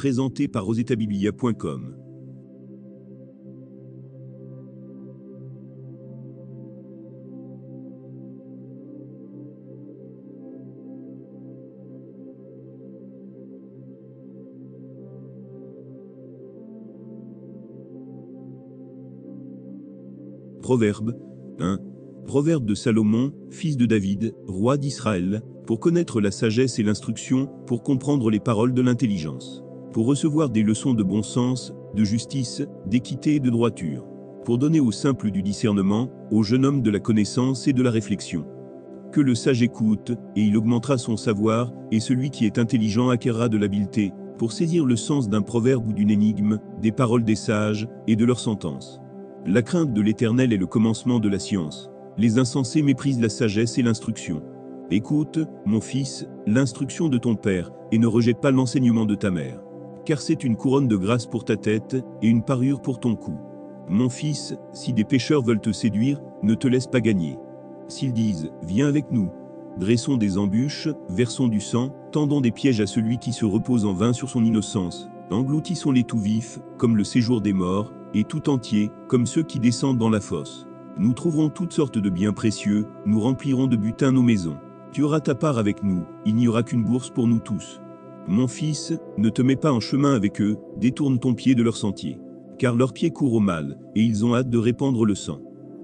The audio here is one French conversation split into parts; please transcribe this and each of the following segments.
Présenté par rosetabiblia.com. Proverbe 1. Proverbe de Salomon, fils de David, roi d'Israël, pour connaître la sagesse et l'instruction, pour comprendre les paroles de l'intelligence, pour recevoir des leçons de bon sens, de justice, d'équité et de droiture, pour donner aux simples du discernement, aux jeunes hommes de la connaissance et de la réflexion. Que le sage écoute, et il augmentera son savoir, et celui qui est intelligent acquerra de l'habileté, pour saisir le sens d'un proverbe ou d'une énigme, des paroles des sages, et de leurs sentences. La crainte de l'Éternel est le commencement de la science. Les insensés méprisent la sagesse et l'instruction. Écoute, mon fils, l'instruction de ton père, et ne rejette pas l'enseignement de ta mère. Car c'est une couronne de grâce pour ta tête, et une parure pour ton cou. Mon fils, si des pécheurs veulent te séduire, ne te laisse pas gagner. S'ils disent, viens avec nous, dressons des embûches, versons du sang, tendons des pièges à celui qui se repose en vain sur son innocence, engloutissons-les tout vifs, comme le séjour des morts, et tout entier, comme ceux qui descendent dans la fosse. Nous trouverons toutes sortes de biens précieux, nous remplirons de butin nos maisons. Tu auras ta part avec nous, il n'y aura qu'une bourse pour nous tous. Mon fils, ne te mets pas en chemin avec eux, détourne ton pied de leur sentier. Car leurs pieds courent au mal, et ils ont hâte de répandre le sang.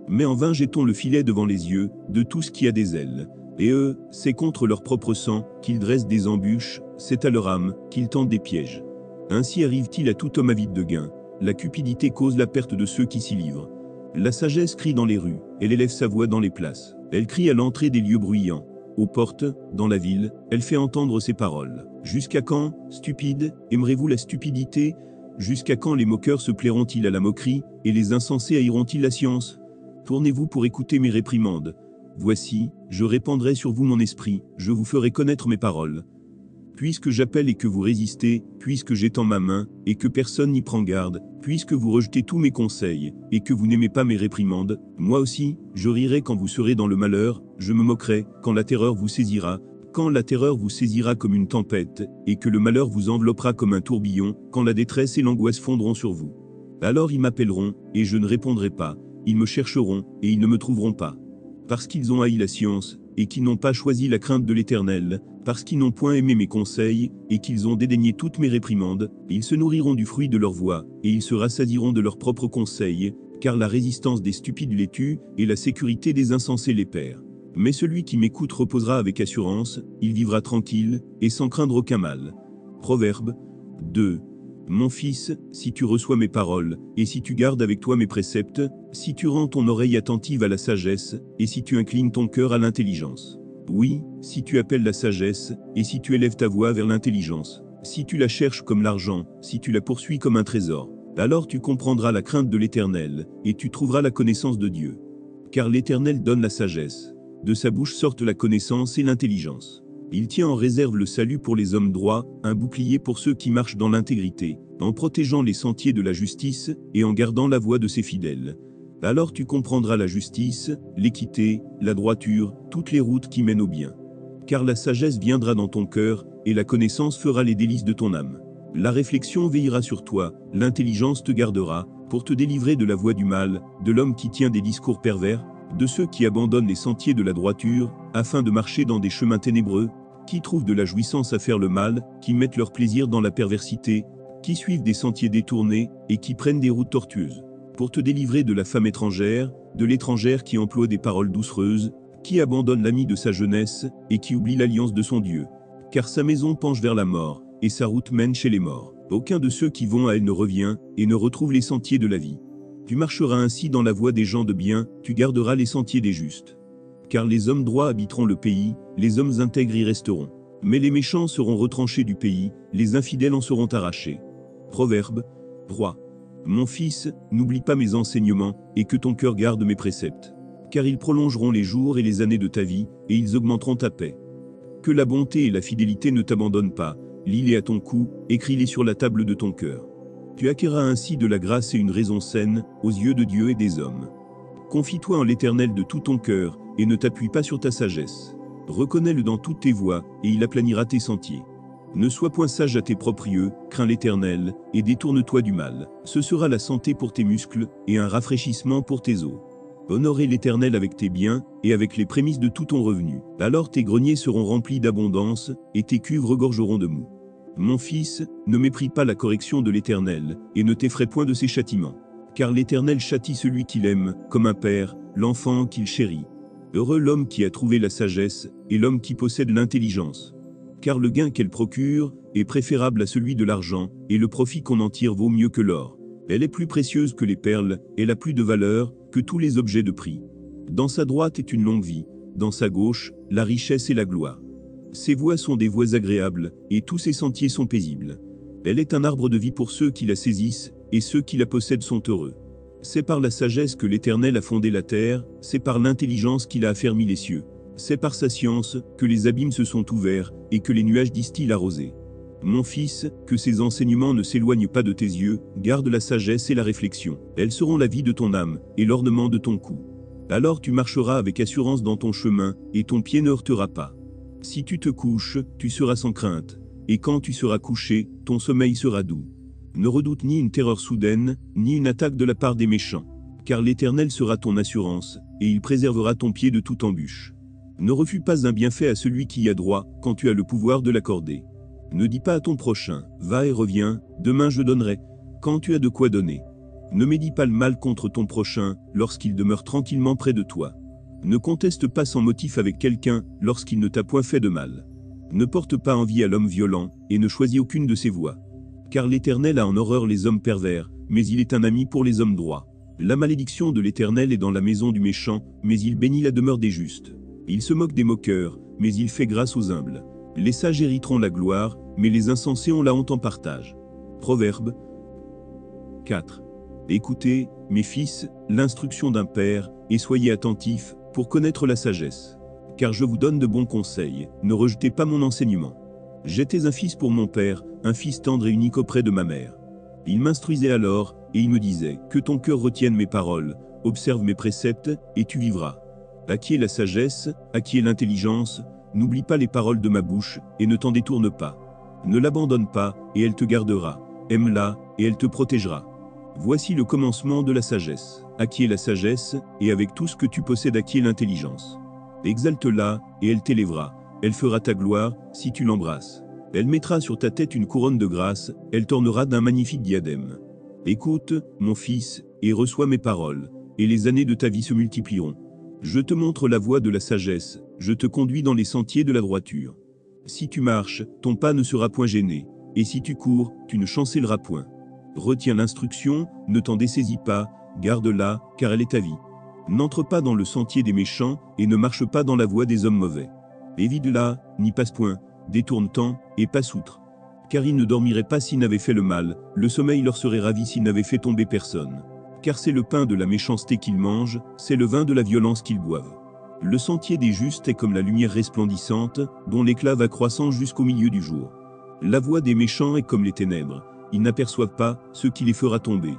Mais en vain jetons le filet devant les yeux, de tout ce qui a des ailes. Et eux, c'est contre leur propre sang, qu'ils dressent des embûches, c'est à leur âme, qu'ils tentent des pièges. Ainsi arrive-t-il à tout homme avide de gain. La cupidité cause la perte de ceux qui s'y livrent. La sagesse crie dans les rues, elle élève sa voix dans les places. Elle crie à l'entrée des lieux bruyants. Aux portes, dans la ville, elle fait entendre ses paroles. Jusqu'à quand, stupides, aimerez-vous la stupidité? Jusqu'à quand les moqueurs se plairont-ils à la moquerie, et les insensés haïront-ils la science? Tournez-vous pour écouter mes réprimandes. Voici, je répandrai sur vous mon esprit, je vous ferai connaître mes paroles. Puisque j'appelle et que vous résistez, puisque j'étends ma main, et que personne n'y prend garde, puisque vous rejetez tous mes conseils, et que vous n'aimez pas mes réprimandes, moi aussi, je rirai quand vous serez dans le malheur, je me moquerai, quand la terreur vous saisira comme une tempête, et que le malheur vous enveloppera comme un tourbillon, quand la détresse et l'angoisse fondront sur vous. Alors ils m'appelleront, et je ne répondrai pas, ils me chercheront, et ils ne me trouveront pas. Parce qu'ils ont haï la science, et qu'ils n'ont pas choisi la crainte de l'Éternel, parce qu'ils n'ont point aimé mes conseils, et qu'ils ont dédaigné toutes mes réprimandes, ils se nourriront du fruit de leur voix, et ils se rassasieront de leurs propres conseils, car la résistance des stupides les tue, et la sécurité des insensés les perd. Mais celui qui m'écoute reposera avec assurance, il vivra tranquille, et sans craindre aucun mal. Proverbe 2. Mon fils, si tu reçois mes paroles, et si tu gardes avec toi mes préceptes, si tu rends ton oreille attentive à la sagesse, et si tu inclines ton cœur à l'intelligence. Oui, si tu appelles la sagesse, et si tu élèves ta voix vers l'intelligence, si tu la cherches comme l'argent, si tu la poursuis comme un trésor, alors tu comprendras la crainte de l'Éternel, et tu trouveras la connaissance de Dieu. Car l'Éternel donne la sagesse. De sa bouche sortent la connaissance et l'intelligence. Il tient en réserve le salut pour les hommes droits, un bouclier pour ceux qui marchent dans l'intégrité, en protégeant les sentiers de la justice, et en gardant la voie de ses fidèles. Alors tu comprendras la justice, l'équité, la droiture, toutes les routes qui mènent au bien. Car la sagesse viendra dans ton cœur, et la connaissance fera les délices de ton âme. La réflexion veillera sur toi, l'intelligence te gardera, pour te délivrer de la voie du mal, de l'homme qui tient des discours pervers, de ceux qui abandonnent les sentiers de la droiture, afin de marcher dans des chemins ténébreux, qui trouvent de la jouissance à faire le mal, qui mettent leur plaisir dans la perversité, qui suivent des sentiers détournés, et qui prennent des routes tortueuses. Pour te délivrer de la femme étrangère, de l'étrangère qui emploie des paroles doucereuses, qui abandonne l'ami de sa jeunesse, et qui oublie l'alliance de son Dieu. Car sa maison penche vers la mort, et sa route mène chez les morts. Aucun de ceux qui vont à elle ne revient, et ne retrouve les sentiers de la vie. Tu marcheras ainsi dans la voie des gens de bien, tu garderas les sentiers des justes. Car les hommes droits habiteront le pays, les hommes intègres y resteront. Mais les méchants seront retranchés du pays, les infidèles en seront arrachés. Proverbe 3. Mon fils, n'oublie pas mes enseignements, et que ton cœur garde mes préceptes. Car ils prolongeront les jours et les années de ta vie, et ils augmenteront ta paix. Que la bonté et la fidélité ne t'abandonnent pas, lis-les à ton cou, écris-les sur la table de ton cœur. Tu acquerras ainsi de la grâce et une raison saine, aux yeux de Dieu et des hommes. Confie-toi en l'Éternel de tout ton cœur, et ne t'appuie pas sur ta sagesse. Reconnais-le dans toutes tes voies, et il aplanira tes sentiers. Ne sois point sage à tes propres yeux, crains l'Éternel, et détourne-toi du mal. Ce sera la santé pour tes muscles, et un rafraîchissement pour tes os. Honorer l'Éternel avec tes biens, et avec les prémices de tout ton revenu. Alors tes greniers seront remplis d'abondance, et tes cuves regorgeront de mou. Mon fils, ne mépris pas la correction de l'Éternel, et ne t'effraie point de ses châtiments. Car l'Éternel châtie celui qu'il aime, comme un père, l'enfant qu'il chérit. Heureux l'homme qui a trouvé la sagesse, et l'homme qui possède l'intelligence. Car le gain qu'elle procure est préférable à celui de l'argent, et le profit qu'on en tire vaut mieux que l'or. Elle est plus précieuse que les perles, elle a plus de valeur que tous les objets de prix. Dans sa droite est une longue vie, dans sa gauche, la richesse et la gloire. Ses voies sont des voies agréables, et tous ses sentiers sont paisibles. Elle est un arbre de vie pour ceux qui la saisissent, et ceux qui la possèdent sont heureux. C'est par la sagesse que l'Éternel a fondé la terre, c'est par l'intelligence qu'il a affermi les cieux. C'est par sa science que les abîmes se sont ouverts, et que les nuages distillent la rosée. Mon fils, que ces enseignements ne s'éloignent pas de tes yeux, garde la sagesse et la réflexion. Elles seront la vie de ton âme, et l'ornement de ton cou. Alors tu marcheras avec assurance dans ton chemin, et ton pied ne heurtera pas. Si tu te couches, tu seras sans crainte, et quand tu seras couché, ton sommeil sera doux. Ne redoute ni une terreur soudaine, ni une attaque de la part des méchants. Car l'Éternel sera ton assurance, et il préservera ton pied de toute embûche. Ne refuse pas un bienfait à celui qui y a droit, quand tu as le pouvoir de l'accorder. Ne dis pas à ton prochain, va et reviens, demain je donnerai, quand tu as de quoi donner. Ne médis pas le mal contre ton prochain, lorsqu'il demeure tranquillement près de toi. Ne conteste pas sans motif avec quelqu'un, lorsqu'il ne t'a point fait de mal. Ne porte pas envie à l'homme violent, et ne choisis aucune de ses voies. Car l'Éternel a en horreur les hommes pervers, mais il est un ami pour les hommes droits. La malédiction de l'Éternel est dans la maison du méchant, mais il bénit la demeure des justes. Il se moque des moqueurs, mais il fait grâce aux humbles. Les sages hériteront la gloire, mais les insensés ont la honte en partage. Proverbe 4. Écoutez, mes fils, l'instruction d'un père, et soyez attentifs, pour connaître la sagesse. Car je vous donne de bons conseils, ne rejetez pas mon enseignement. J'étais un fils pour mon père, un fils tendre et unique auprès de ma mère. Il m'instruisait alors, et il me disait, que ton cœur retienne mes paroles, observe mes préceptes, et tu vivras. À qui est la sagesse, à qui est l'intelligence, n'oublie pas les paroles de ma bouche, et ne t'en détourne pas. Ne l'abandonne pas, et elle te gardera. Aime-la, et elle te protégera. Voici le commencement de la sagesse. À qui est la sagesse, et avec tout ce que tu possèdes à qui est l'intelligence. Exalte-la, et elle t'élèvera. Elle fera ta gloire, si tu l'embrasses. Elle mettra sur ta tête une couronne de grâce, elle t'ornera d'un magnifique diadème. Écoute, mon fils, et reçois mes paroles, et les années de ta vie se multiplieront. Je te montre la voie de la sagesse, je te conduis dans les sentiers de la droiture. Si tu marches, ton pas ne sera point gêné, et si tu cours, tu ne chancelleras point. Retiens l'instruction, ne t'en dessaisis pas, garde-la, car elle est ta vie. N'entre pas dans le sentier des méchants, et ne marche pas dans la voie des hommes mauvais. Évite-la, n'y passe point, détourne-t'en, et passe outre. Car ils ne dormiraient pas s'ils n'avaient fait le mal, le sommeil leur serait ravi s'ils n'avaient fait tomber personne. Car c'est le pain de la méchanceté qu'ils mangent, c'est le vin de la violence qu'ils boivent. Le sentier des justes est comme la lumière resplendissante, dont l'éclat va croissant jusqu'au milieu du jour. La voie des méchants est comme les ténèbres, ils n'aperçoivent pas ce qui les fera tomber.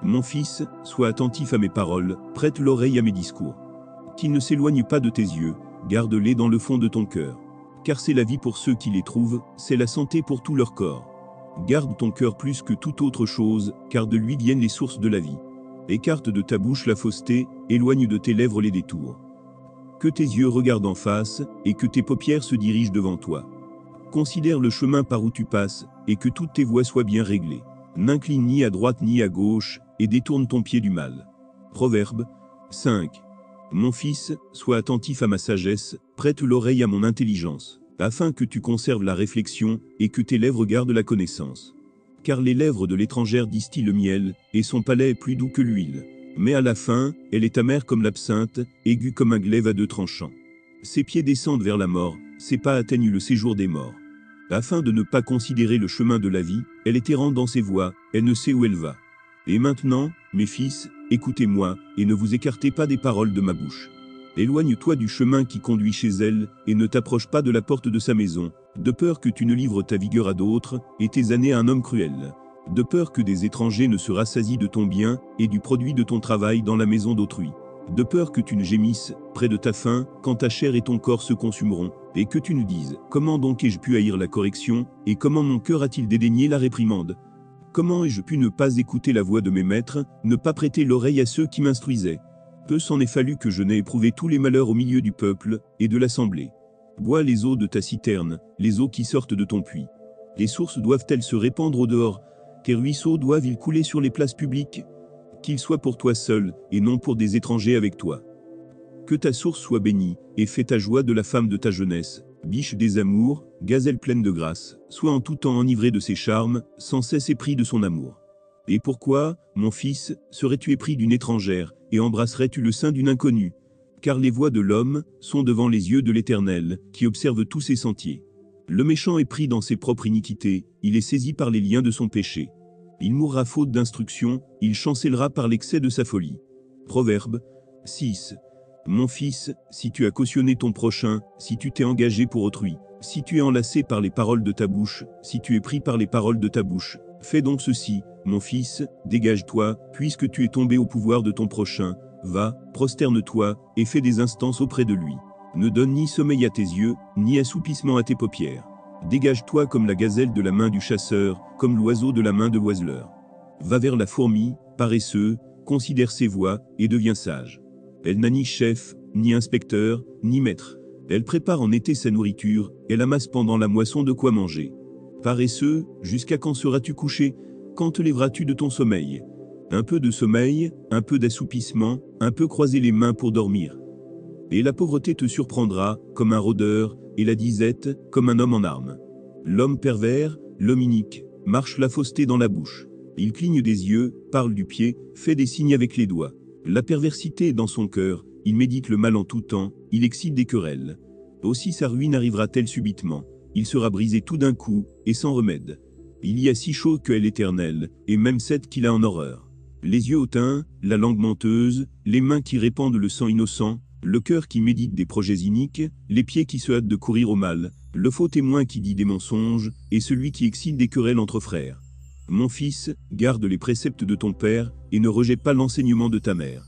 Mon fils, sois attentif à mes paroles, prête l'oreille à mes discours. Qu'ils ne s'éloignent pas de tes yeux, garde-les dans le fond de ton cœur. Car c'est la vie pour ceux qui les trouvent, c'est la santé pour tout leur corps. Garde ton cœur plus que toute autre chose, car de lui viennent les sources de la vie. Écarte de ta bouche la fausseté, éloigne de tes lèvres les détours. Que tes yeux regardent en face, et que tes paupières se dirigent devant toi. Considère le chemin par où tu passes, et que toutes tes voies soient bien réglées. N'incline ni à droite ni à gauche, et détourne ton pied du mal. Proverbe 5. Mon fils, sois attentif à ma sagesse, prête l'oreille à mon intelligence, afin que tu conserves la réflexion, et que tes lèvres gardent la connaissance. Car les lèvres de l'étrangère distillent le miel, et son palais est plus doux que l'huile. Mais à la fin, elle est amère comme l'absinthe, aiguë comme un glaive à deux tranchants. Ses pieds descendent vers la mort, ses pas atteignent le séjour des morts. Afin de ne pas considérer le chemin de la vie, elle est errante dans ses voies, elle ne sait où elle va. Et maintenant, mes fils, écoutez-moi, et ne vous écartez pas des paroles de ma bouche. Éloigne-toi du chemin qui conduit chez elle, et ne t'approche pas de la porte de sa maison, de peur que tu ne livres ta vigueur à d'autres, et tes années à un homme cruel. De peur que des étrangers ne se rassasient de ton bien, et du produit de ton travail dans la maison d'autrui. De peur que tu ne gémisses, près de ta faim, quand ta chair et ton corps se consumeront, Et que tu nous dises, comment donc ai-je pu haïr la correction, et comment mon cœur a-t-il dédaigné la réprimande? Comment ai-je pu ne pas écouter la voix de mes maîtres, ne pas prêter l'oreille à ceux qui m'instruisaient? Peu s'en est fallu que je n'ai éprouvé tous les malheurs au milieu du peuple et de l'assemblée. Bois les eaux de ta citerne, les eaux qui sortent de ton puits. Les sources doivent-elles se répandre au dehors? Tes ruisseaux doivent-ils couler sur les places publiques? Qu'ils soient pour toi seul, et non pour des étrangers avec toi. Que ta source soit bénie, et fais ta joie de la femme de ta jeunesse, biche des amours, gazelle pleine de grâce, sois en tout temps enivré de ses charmes, sans cesse épris de son amour. Et pourquoi, mon fils, serais-tu épris d'une étrangère, et embrasserais-tu le sein d'une inconnue? Car les voies de l'homme sont devant les yeux de l'Éternel, qui observe tous ses sentiers. Le méchant est pris dans ses propres iniquités, il est saisi par les liens de son péché. Il mourra faute d'instruction, il chancellera par l'excès de sa folie. Proverbe 6. Mon fils, si tu as cautionné ton prochain, si tu t'es engagé pour autrui, si tu es enlacé par les paroles de ta bouche, si tu es pris par les paroles de ta bouche, fais donc ceci, mon fils, dégage-toi, puisque tu es tombé au pouvoir de ton prochain, va, prosterne-toi, et fais des instances auprès de lui. Ne donne ni sommeil à tes yeux, ni assoupissement à tes paupières. Dégage-toi comme la gazelle de la main du chasseur, comme l'oiseau de la main de l'oiseleur. Va vers la fourmi, paresseux, considère ses voies, et deviens sage. Elle n'a ni chef, ni inspecteur, ni maître. Elle prépare en été sa nourriture, elle amasse pendant la moisson de quoi manger. Paresseux, jusqu'à quand seras-tu couché? Quand te lèveras-tu de ton sommeil? Un peu de sommeil, un peu d'assoupissement, un peu croiser les mains pour dormir. Et la pauvreté te surprendra, comme un rôdeur, et la disette, comme un homme en armes. L'homme pervers, l'homme inique, marche la fausseté dans la bouche. Il cligne des yeux, parle du pied, fait des signes avec les doigts. La perversité est dans son cœur, il médite le mal en tout temps, il excite des querelles. Aussi sa ruine arrivera-t-elle subitement. Il sera brisé tout d'un coup, et sans remède. Il y a si chaud que est l'Éternel, et même cette qu'il a en horreur. Les yeux hautains, la langue menteuse, les mains qui répandent le sang innocent, le cœur qui médite des projets iniques, les pieds qui se hâtent de courir au mal, le faux témoin qui dit des mensonges, et celui qui excite des querelles entre frères. Mon fils, garde les préceptes de ton père, et ne rejette pas l'enseignement de ta mère.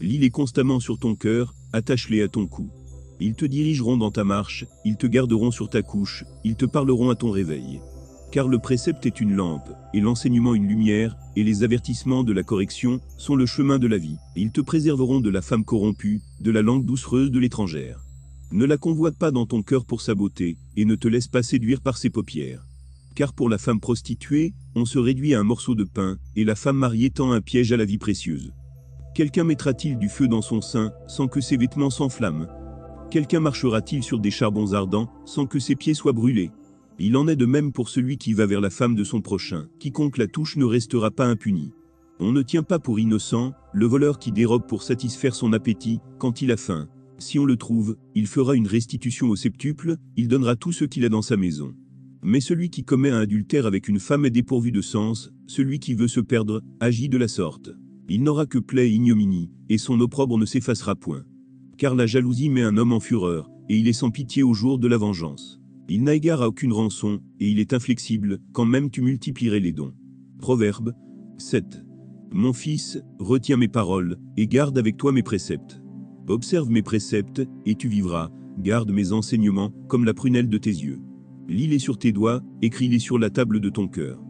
Lis-les constamment sur ton cœur, attache-les à ton cou. Ils te dirigeront dans ta marche, ils te garderont sur ta couche, ils te parleront à ton réveil. Car le précepte est une lampe, et l'enseignement une lumière, et les avertissements de la correction sont le chemin de la vie. Ils te préserveront de la femme corrompue, de la langue doucereuse de l'étrangère. Ne la convoite pas dans ton cœur pour sa beauté, et ne te laisse pas séduire par ses paupières. Car pour la femme prostituée, on se réduit à un morceau de pain, et la femme mariée tend un piège à la vie précieuse. Quelqu'un mettra-t-il du feu dans son sein, sans que ses vêtements s'enflamment? Quelqu'un marchera-t-il sur des charbons ardents, sans que ses pieds soient brûlés? Il en est de même pour celui qui va vers la femme de son prochain. Quiconque la touche ne restera pas impuni. On ne tient pas pour innocent le voleur qui dérobe pour satisfaire son appétit quand il a faim. Si on le trouve, il fera une restitution au septuple, il donnera tout ce qu'il a dans sa maison. Mais celui qui commet un adultère avec une femme est dépourvu de sens, celui qui veut se perdre, agit de la sorte. Il n'aura que plaie et ignominie, et son opprobre ne s'effacera point. Car la jalousie met un homme en fureur, et il est sans pitié au jour de la vengeance. Il n'a égard à aucune rançon, et il est inflexible, quand même tu multiplierais les dons. Proverbe 7. Mon fils, retiens mes paroles, et garde avec toi mes préceptes. Observe mes préceptes, et tu vivras, garde mes enseignements, comme la prunelle de tes yeux. Lis-les sur tes doigts, écris-les sur la table de ton cœur.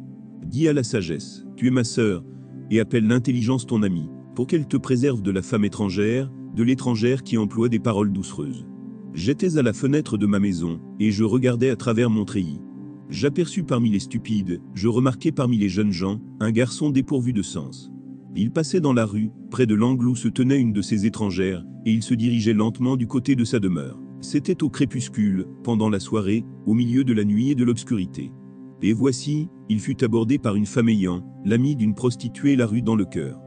Dis à la sagesse, tu es ma sœur, et appelle l'intelligence ton amie, pour qu'elle te préserve de la femme étrangère, de l'étrangère qui emploie des paroles doucereuses. J'étais à la fenêtre de ma maison, et je regardais à travers mon treillis. J'aperçus parmi les stupides, je remarquai parmi les jeunes gens, un garçon dépourvu de sens. Il passait dans la rue, près de l'angle où se tenait une de ces étrangères, et il se dirigeait lentement du côté de sa demeure. C'était au crépuscule, pendant la soirée, au milieu de la nuit et de l'obscurité. Et voici, il fut abordé par une femme ayant, l'amie d'une prostituée, la rue dans le cœur.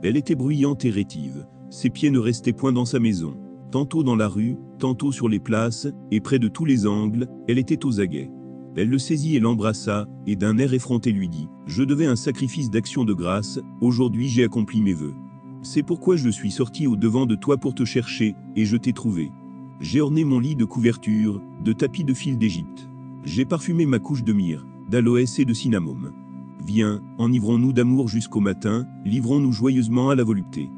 Elle était bruyante et rétive, ses pieds ne restaient point dans sa maison. Tantôt dans la rue, tantôt sur les places, et près de tous les angles, elle était aux aguets. Elle le saisit et l'embrassa, et d'un air effronté lui dit, « Je devais un sacrifice d'action de grâce, aujourd'hui j'ai accompli mes vœux. C'est pourquoi je suis sorti au-devant de toi pour te chercher, et je t'ai trouvé. J'ai orné mon lit de couverture, de tapis de fil d'Égypte. J'ai parfumé ma couche de myrrhe, d'aloès et de cinnamome. Viens, enivrons-nous d'amour jusqu'au matin, livrons-nous joyeusement à la volupté.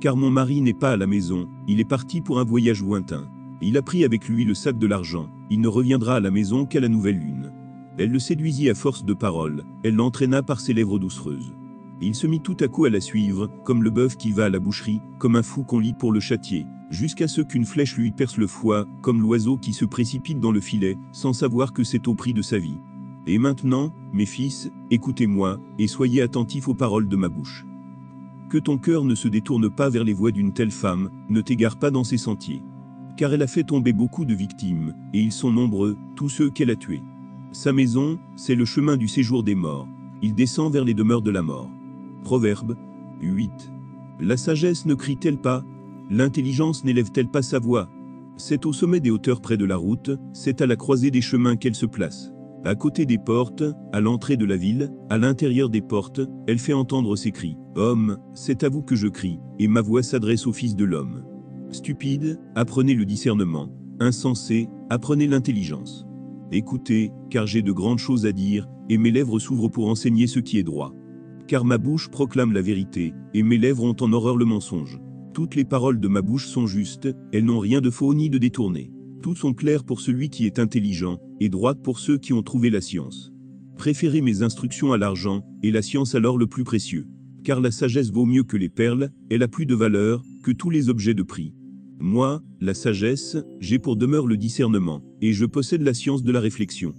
Car mon mari n'est pas à la maison, il est parti pour un voyage lointain. Il a pris avec lui le sac de l'argent, il ne reviendra à la maison qu'à la nouvelle lune. Elle le séduisit à force de paroles, elle l'entraîna par ses lèvres doucereuses. Il se mit tout à coup à la suivre, comme le bœuf qui va à la boucherie, comme un fou qu'on lie pour le châtier, jusqu'à ce qu'une flèche lui perce le foie, comme l'oiseau qui se précipite dans le filet, sans savoir que c'est au prix de sa vie. Et maintenant, mes fils, écoutez-moi, et soyez attentifs aux paroles de ma bouche. Que ton cœur ne se détourne pas vers les voies d'une telle femme, ne t'égare pas dans ses sentiers. Car elle a fait tomber beaucoup de victimes, et ils sont nombreux, tous ceux qu'elle a tués. Sa maison, c'est le chemin du séjour des morts. Il descend vers les demeures de la mort. Proverbe 8. La sagesse ne crie-t-elle pas? L'intelligence n'élève-t-elle pas sa voix? C'est au sommet des hauteurs près de la route, c'est à la croisée des chemins qu'elle se place. À côté des portes, à l'entrée de la ville, à l'intérieur des portes, elle fait entendre ses cris. Homme, c'est à vous que je crie, et ma voix s'adresse au Fils de l'homme. Stupide, apprenez le discernement. Insensé, apprenez l'intelligence. Écoutez, car j'ai de grandes choses à dire, et mes lèvres s'ouvrent pour enseigner ce qui est droit. Car ma bouche proclame la vérité, et mes lèvres ont en horreur le mensonge. Toutes les paroles de ma bouche sont justes, elles n'ont rien de faux ni de détourné. Toutes sont claires pour celui qui est intelligent, et droites pour ceux qui ont trouvé la science. Préférez mes instructions à l'argent, et la science à l'or le plus précieux. Car la sagesse vaut mieux que les perles, elle a plus de valeur que tous les objets de prix. Moi, la sagesse, j'ai pour demeure le discernement, et je possède la science de la réflexion.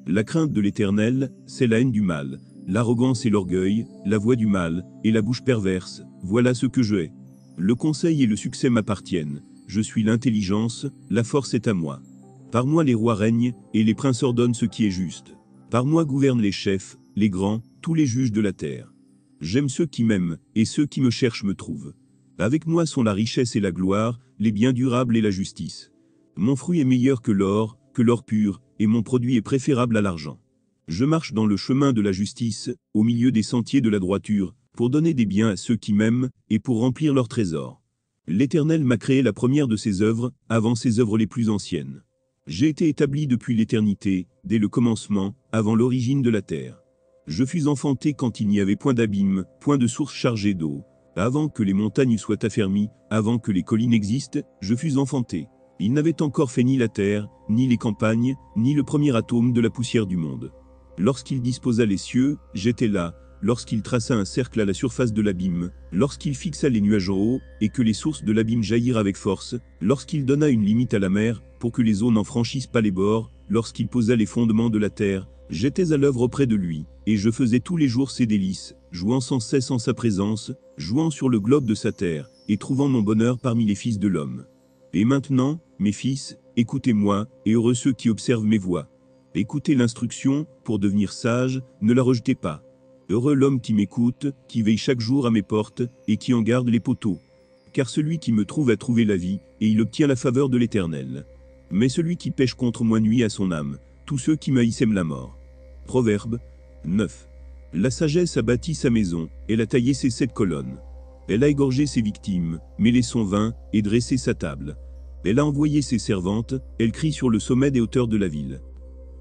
La crainte de l'Éternel, c'est la haine du mal, l'arrogance et l'orgueil, la voix du mal, et la bouche perverse, voilà ce que je hais. Le conseil et le succès m'appartiennent, je suis l'intelligence, la force est à moi. Par moi les rois règnent, et les princes ordonnent ce qui est juste. Par moi gouvernent les chefs, les grands, tous les juges de la terre. J'aime ceux qui m'aiment, et ceux qui me cherchent me trouvent. Avec moi sont la richesse et la gloire, les biens durables et la justice. Mon fruit est meilleur que l'or pur, et mon produit est préférable à l'argent. Je marche dans le chemin de la justice, au milieu des sentiers de la droiture, pour donner des biens à ceux qui m'aiment, et pour remplir leurs trésors. L'Éternel m'a créé la première de ses œuvres, avant ses œuvres les plus anciennes. J'ai été établi depuis l'éternité, dès le commencement, avant l'origine de la terre. Je fus enfanté quand il n'y avait point d'abîme, point de source chargée d'eau. Avant que les montagnes soient affermies, avant que les collines existent, je fus enfanté. Il n'avait encore fait ni la terre, ni les campagnes, ni le premier atome de la poussière du monde. Lorsqu'il disposa les cieux, j'étais là, lorsqu'il traça un cercle à la surface de l'abîme, lorsqu'il fixa les nuages en haut, et que les sources de l'abîme jaillirent avec force, lorsqu'il donna une limite à la mer, pour que les eaux n'en franchissent pas les bords, lorsqu'il posa les fondements de la terre, j'étais à l'œuvre auprès de lui, et je faisais tous les jours ses délices, jouant sans cesse en sa présence, jouant sur le globe de sa terre, et trouvant mon bonheur parmi les fils de l'homme. Et maintenant, mes fils, écoutez-moi, et heureux ceux qui observent mes voies. Écoutez l'instruction, pour devenir sage, ne la rejetez pas. Heureux l'homme qui m'écoute, qui veille chaque jour à mes portes, et qui en garde les poteaux. Car celui qui me trouve a trouvé la vie, et il obtient la faveur de l'Éternel. Mais celui qui pêche contre moi nuit à son âme, tous ceux qui m'haïssent aiment la mort. Proverbe 9. La sagesse a bâti sa maison, elle a taillé ses 7 colonnes. Elle a égorgé ses victimes, mêlé son vin, et dressé sa table. Elle a envoyé ses servantes, elle crie sur le sommet des hauteurs de la ville.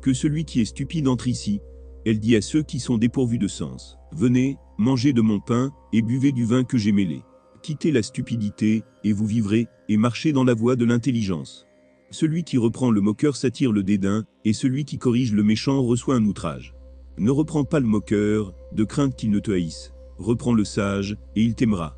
Que celui qui est stupide entre ici, elle dit à ceux qui sont dépourvus de sens. Venez, mangez de mon pain, et buvez du vin que j'ai mêlé. Quittez la stupidité, et vous vivrez, et marchez dans la voie de l'intelligence. Celui qui reprend le moqueur s'attire le dédain, et celui qui corrige le méchant reçoit un outrage. Ne reprends pas le moqueur, de crainte qu'il ne te haïsse. Reprends le sage, et il t'aimera.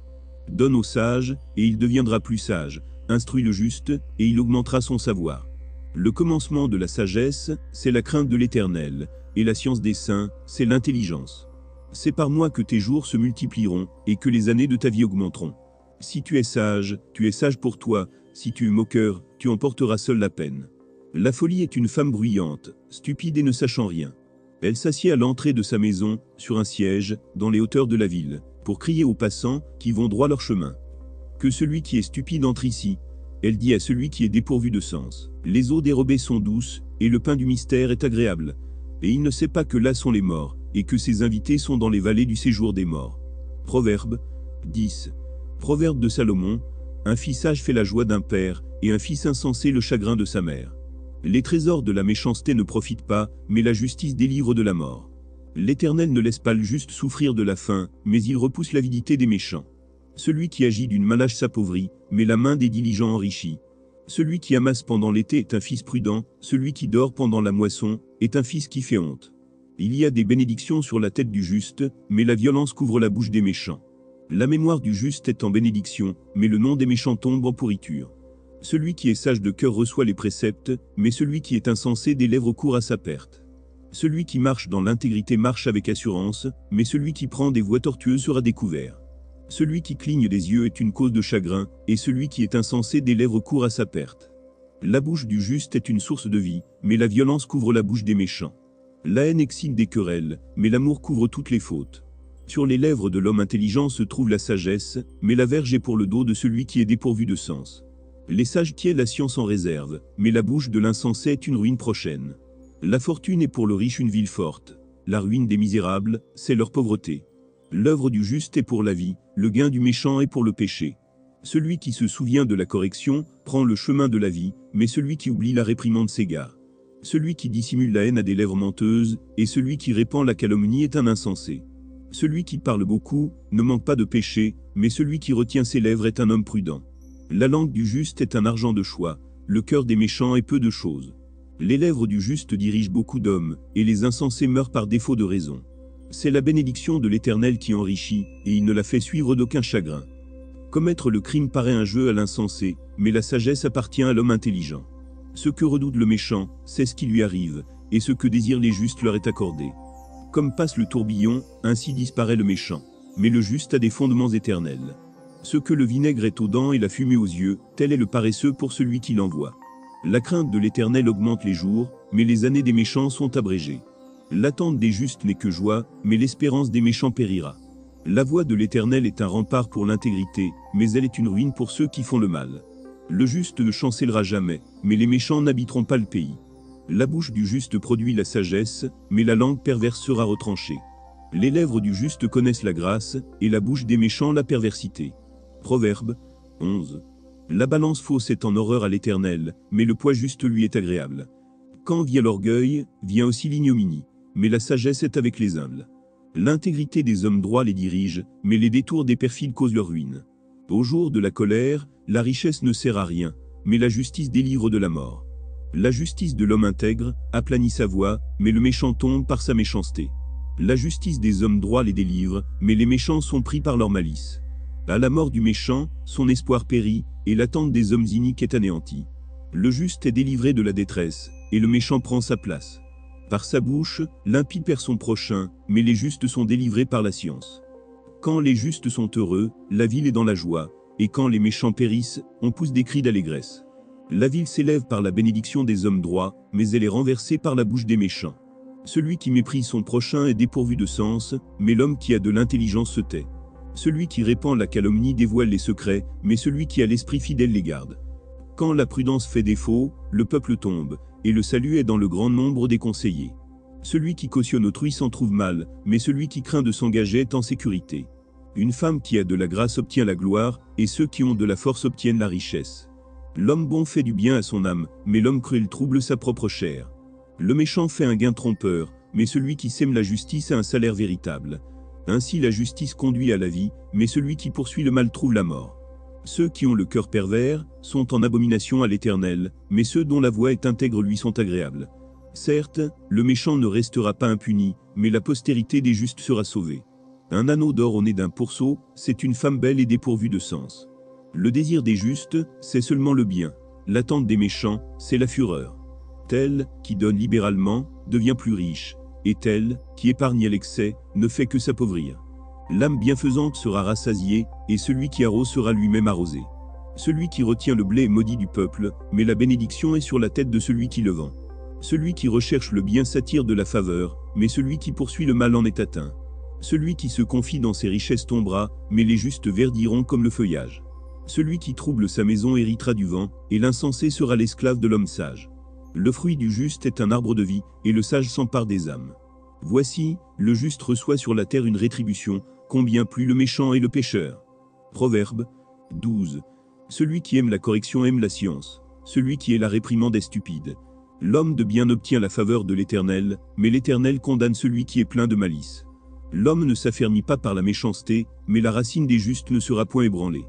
Donne au sage, et il deviendra plus sage. Instruis le juste, et il augmentera son savoir. Le commencement de la sagesse, c'est la crainte de l'Éternel, et la science des saints, c'est l'intelligence. C'est par moi que tes jours se multiplieront, et que les années de ta vie augmenteront. Si tu es sage pour toi, si tu es moqueur, tu en porteras seul la peine. La folie est une femme bruyante, stupide et ne sachant rien. Elle s'assied à l'entrée de sa maison, sur un siège, dans les hauteurs de la ville, pour crier aux passants, qui vont droit leur chemin. Que celui qui est stupide entre ici, elle dit à celui qui est dépourvu de sens. Les eaux dérobées sont douces, et le pain du mystère est agréable. Et il ne sait pas que là sont les morts, et que ses invités sont dans les vallées du séjour des morts. Proverbe 10. Proverbe de Salomon, un fils sage fait la joie d'un père, et un fils insensé le chagrin de sa mère. Les trésors de la méchanceté ne profitent pas, mais la justice délivre de la mort. L'Éternel ne laisse pas le juste souffrir de la faim, mais il repousse l'avidité des méchants. Celui qui agit d'une malâche s'appauvrit, mais la main des diligents enrichit. Celui qui amasse pendant l'été est un fils prudent, celui qui dort pendant la moisson est un fils qui fait honte. Il y a des bénédictions sur la tête du juste, mais la violence couvre la bouche des méchants. La mémoire du juste est en bénédiction, mais le nom des méchants tombe en pourriture. Celui qui est sage de cœur reçoit les préceptes, mais celui qui est insensé des lèvres court à sa perte. Celui qui marche dans l'intégrité marche avec assurance, mais celui qui prend des voies tortueuses sera découvert. Celui qui cligne des yeux est une cause de chagrin, et celui qui est insensé des lèvres court à sa perte. La bouche du juste est une source de vie, mais la violence couvre la bouche des méchants. La haine excite des querelles, mais l'amour couvre toutes les fautes. Sur les lèvres de l'homme intelligent se trouve la sagesse, mais la verge est pour le dos de celui qui est dépourvu de sens. Les sages tiennent la science en réserve, mais la bouche de l'insensé est une ruine prochaine. La fortune est pour le riche une ville forte. La ruine des misérables, c'est leur pauvreté. L'œuvre du juste est pour la vie, le gain du méchant est pour le péché. Celui qui se souvient de la correction prend le chemin de la vie, mais celui qui oublie la réprimande s'égare. Celui qui dissimule la haine a des lèvres menteuses, et celui qui répand la calomnie est un insensé. Celui qui parle beaucoup ne manque pas de péché, mais celui qui retient ses lèvres est un homme prudent. La langue du juste est un argent de choix, le cœur des méchants est peu de choses. Les lèvres du juste dirigent beaucoup d'hommes, et les insensés meurent par défaut de raison. C'est la bénédiction de l'Éternel qui enrichit, et il ne la fait suivre d'aucun chagrin. Commettre le crime paraît un jeu à l'insensé, mais la sagesse appartient à l'homme intelligent. Ce que redoute le méchant, c'est ce qui lui arrive, et ce que désirent les justes leur est accordé. Comme passe le tourbillon, ainsi disparaît le méchant. Mais le juste a des fondements éternels. Ce que le vinaigre est aux dents et la fumée aux yeux, tel est le paresseux pour celui qui l'envoie. La crainte de l'Éternel augmente les jours, mais les années des méchants sont abrégées. L'attente des justes n'est que joie, mais l'espérance des méchants périra. La voie de l'Éternel est un rempart pour l'intégrité, mais elle est une ruine pour ceux qui font le mal. Le juste ne chancellera jamais, mais les méchants n'habiteront pas le pays. La bouche du juste produit la sagesse, mais la langue perverse sera retranchée. Les lèvres du juste connaissent la grâce, et la bouche des méchants la perversité. Proverbe 11. La balance fausse est en horreur à l'Éternel, mais le poids juste lui est agréable. Quand vient l'orgueil, vient aussi l'ignominie, mais la sagesse est avec les humbles. L'intégrité des hommes droits les dirige, mais les détours des perfides causent leur ruine. Au jour de la colère, la richesse ne sert à rien, mais la justice délivre de la mort. La justice de l'homme intègre aplanit sa voie, mais le méchant tombe par sa méchanceté. La justice des hommes droits les délivre, mais les méchants sont pris par leur malice. À la mort du méchant, son espoir périt, et l'attente des hommes iniques est anéantie. Le juste est délivré de la détresse, et le méchant prend sa place. Par sa bouche, l'impie perd son prochain, mais les justes sont délivrés par la science. Quand les justes sont heureux, la ville est dans la joie, et quand les méchants périssent, on pousse des cris d'allégresse. La ville s'élève par la bénédiction des hommes droits, mais elle est renversée par la bouche des méchants. Celui qui méprise son prochain est dépourvu de sens, mais l'homme qui a de l'intelligence se tait. Celui qui répand la calomnie dévoile les secrets, mais celui qui a l'esprit fidèle les garde. Quand la prudence fait défaut, le peuple tombe, et le salut est dans le grand nombre des conseillers. Celui qui cautionne autrui s'en trouve mal, mais celui qui craint de s'engager est en sécurité. Une femme qui a de la grâce obtient la gloire, et ceux qui ont de la force obtiennent la richesse. L'homme bon fait du bien à son âme, mais l'homme cruel trouble sa propre chair. Le méchant fait un gain trompeur, mais celui qui sème la justice a un salaire véritable. Ainsi la justice conduit à la vie, mais celui qui poursuit le mal trouve la mort. Ceux qui ont le cœur pervers sont en abomination à l'Éternel, mais ceux dont la voix est intègre lui sont agréables. Certes, le méchant ne restera pas impuni, mais la postérité des justes sera sauvée. Un anneau d'or au nez d'un pourceau, c'est une femme belle et dépourvue de sens. Le désir des justes, c'est seulement le bien. L'attente des méchants, c'est la fureur. Tel qui donne libéralement devient plus riche, et tel qui épargne à l'excès ne fait que s'appauvrir. L'âme bienfaisante sera rassasiée, et celui qui arrose sera lui-même arrosé. Celui qui retient le blé est maudit du peuple, mais la bénédiction est sur la tête de celui qui le vend. Celui qui recherche le bien s'attire de la faveur, mais celui qui poursuit le mal en est atteint. Celui qui se confie dans ses richesses tombera, mais les justes verdiront comme le feuillage. Celui qui trouble sa maison héritera du vent, et l'insensé sera l'esclave de l'homme sage. Le fruit du juste est un arbre de vie, et le sage s'empare des âmes. Voici, le juste reçoit sur la terre une rétribution, combien plus le méchant et le pécheur. Proverbe 12. Celui qui aime la correction aime la science. Celui qui est la réprimande est stupide. L'homme de bien obtient la faveur de l'Éternel, mais l'Éternel condamne celui qui est plein de malice. L'homme ne s'affermit pas par la méchanceté, mais la racine des justes ne sera point ébranlée.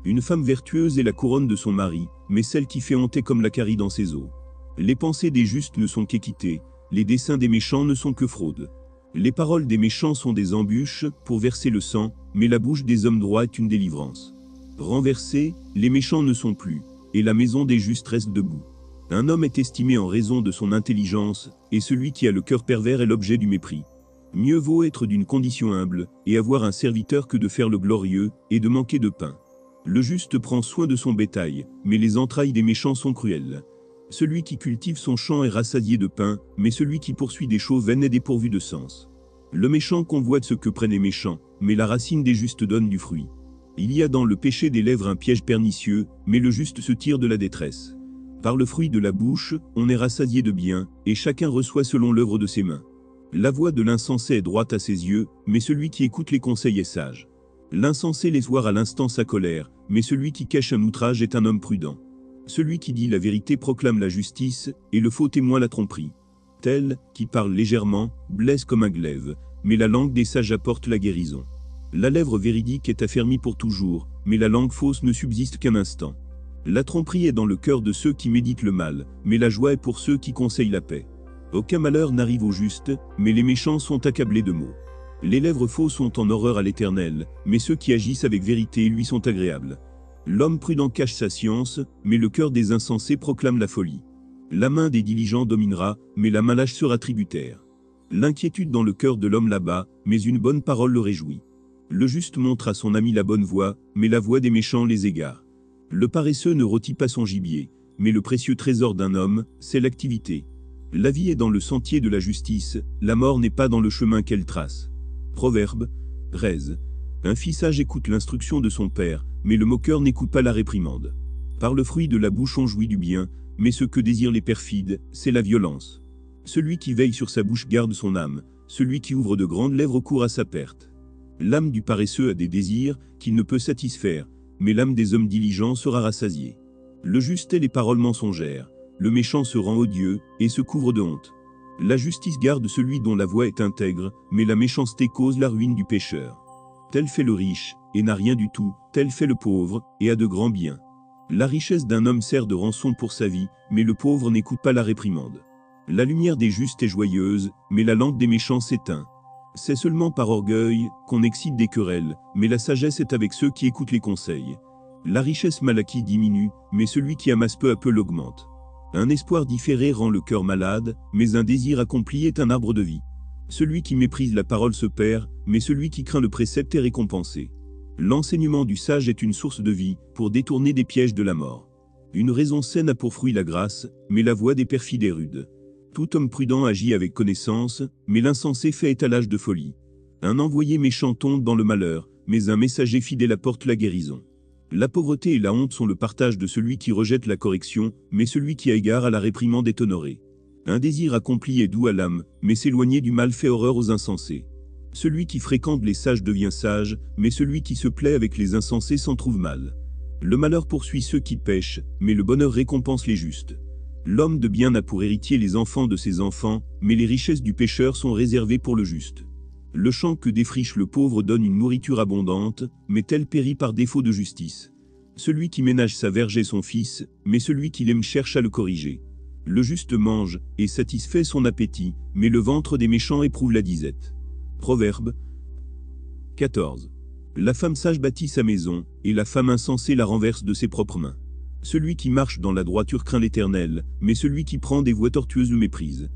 Une femme vertueuse est la couronne de son mari, mais celle qui fait honter comme la carie dans ses os. Les pensées des justes ne sont qu'équité, les desseins des méchants ne sont que fraude. Les paroles des méchants sont des embûches pour verser le sang, mais la bouche des hommes droits est une délivrance. Renversés, les méchants ne sont plus, et la maison des justes reste debout. Un homme est estimé en raison de son intelligence, et celui qui a le cœur pervers est l'objet du mépris. Mieux vaut être d'une condition humble, et avoir un serviteur que de faire le glorieux, et de manquer de pain. Le juste prend soin de son bétail, mais les entrailles des méchants sont cruelles. Celui qui cultive son champ est rassasié de pain, mais celui qui poursuit des choses vaines est dépourvu de sens. Le méchant convoite ce que prennent les méchants, mais la racine des justes donne du fruit. Il y a dans le péché des lèvres un piège pernicieux, mais le juste se tire de la détresse. Par le fruit de la bouche, on est rassasié de bien, et chacun reçoit selon l'œuvre de ses mains. La voix de l'insensé est droite à ses yeux, mais celui qui écoute les conseils est sage. L'insensé laisse voir à l'instant sa colère, mais celui qui cache un outrage est un homme prudent. Celui qui dit la vérité proclame la justice, et le faux témoin la tromperie. Tel, qui parle légèrement, blesse comme un glaive, mais la langue des sages apporte la guérison. La lèvre véridique est affermie pour toujours, mais la langue fausse ne subsiste qu'un instant. La tromperie est dans le cœur de ceux qui méditent le mal, mais la joie est pour ceux qui conseillent la paix. Aucun malheur n'arrive au juste, mais les méchants sont accablés de maux. Les lèvres faux sont en horreur à l'Éternel, mais ceux qui agissent avec vérité lui sont agréables. L'homme prudent cache sa science, mais le cœur des insensés proclame la folie. La main des diligents dominera, mais la main lâche sera tributaire. L'inquiétude dans le cœur de l'homme l'abat, mais une bonne parole le réjouit. Le juste montre à son ami la bonne voie, mais la voie des méchants les égare. Le paresseux ne rôtit pas son gibier, mais le précieux trésor d'un homme, c'est l'activité. La vie est dans le sentier de la justice, la mort n'est pas dans le chemin qu'elle trace. Proverbe 13. Un fils sage écoute l'instruction de son père, mais le moqueur n'écoute pas la réprimande. Par le fruit de la bouche on jouit du bien, mais ce que désirent les perfides, c'est la violence. Celui qui veille sur sa bouche garde son âme, celui qui ouvre de grandes lèvres court à sa perte. L'âme du paresseux a des désirs qu'il ne peut satisfaire, mais l'âme des hommes diligents sera rassasiée. Le juste est les paroles mensongères, le méchant se rend odieux et se couvre de honte. La justice garde celui dont la voix est intègre, mais la méchanceté cause la ruine du pécheur. Tel fait le riche, et n'a rien du tout, tel fait le pauvre, et a de grands biens. La richesse d'un homme sert de rançon pour sa vie, mais le pauvre n'écoute pas la réprimande. La lumière des justes est joyeuse, mais la lampe des méchants s'éteint. C'est seulement par orgueil qu'on excite des querelles, mais la sagesse est avec ceux qui écoutent les conseils. La richesse mal acquise diminue, mais celui qui amasse peu à peu l'augmente. Un espoir différé rend le cœur malade, mais un désir accompli est un arbre de vie. Celui qui méprise la parole se perd, mais celui qui craint le précepte est récompensé. L'enseignement du sage est une source de vie, pour détourner des pièges de la mort. Une raison saine a pour fruit la grâce, mais la voix des perfides est rude. Tout homme prudent agit avec connaissance, mais l'insensé fait étalage de folie. Un envoyé méchant tombe dans le malheur, mais un messager fidèle apporte la guérison. La pauvreté et la honte sont le partage de celui qui rejette la correction, mais celui qui a égard à la réprimande est honoré. Un désir accompli est doux à l'âme, mais s'éloigner du mal fait horreur aux insensés. Celui qui fréquente les sages devient sage, mais celui qui se plaît avec les insensés s'en trouve mal. Le malheur poursuit ceux qui pêchent, mais le bonheur récompense les justes. L'homme de bien a pour héritier les enfants de ses enfants, mais les richesses du pécheur sont réservées pour le juste. Le champ que défriche le pauvre donne une nourriture abondante, mais tel périt par défaut de justice. Celui qui ménage sa verge est son fils, mais celui qui l'aime cherche à le corriger. Le juste mange, et satisfait son appétit, mais le ventre des méchants éprouve la disette. Proverbe 14. La femme sage bâtit sa maison, et la femme insensée la renverse de ses propres mains. Celui qui marche dans la droiture craint l'Éternel, mais celui qui prend des voies tortueuses le méprise.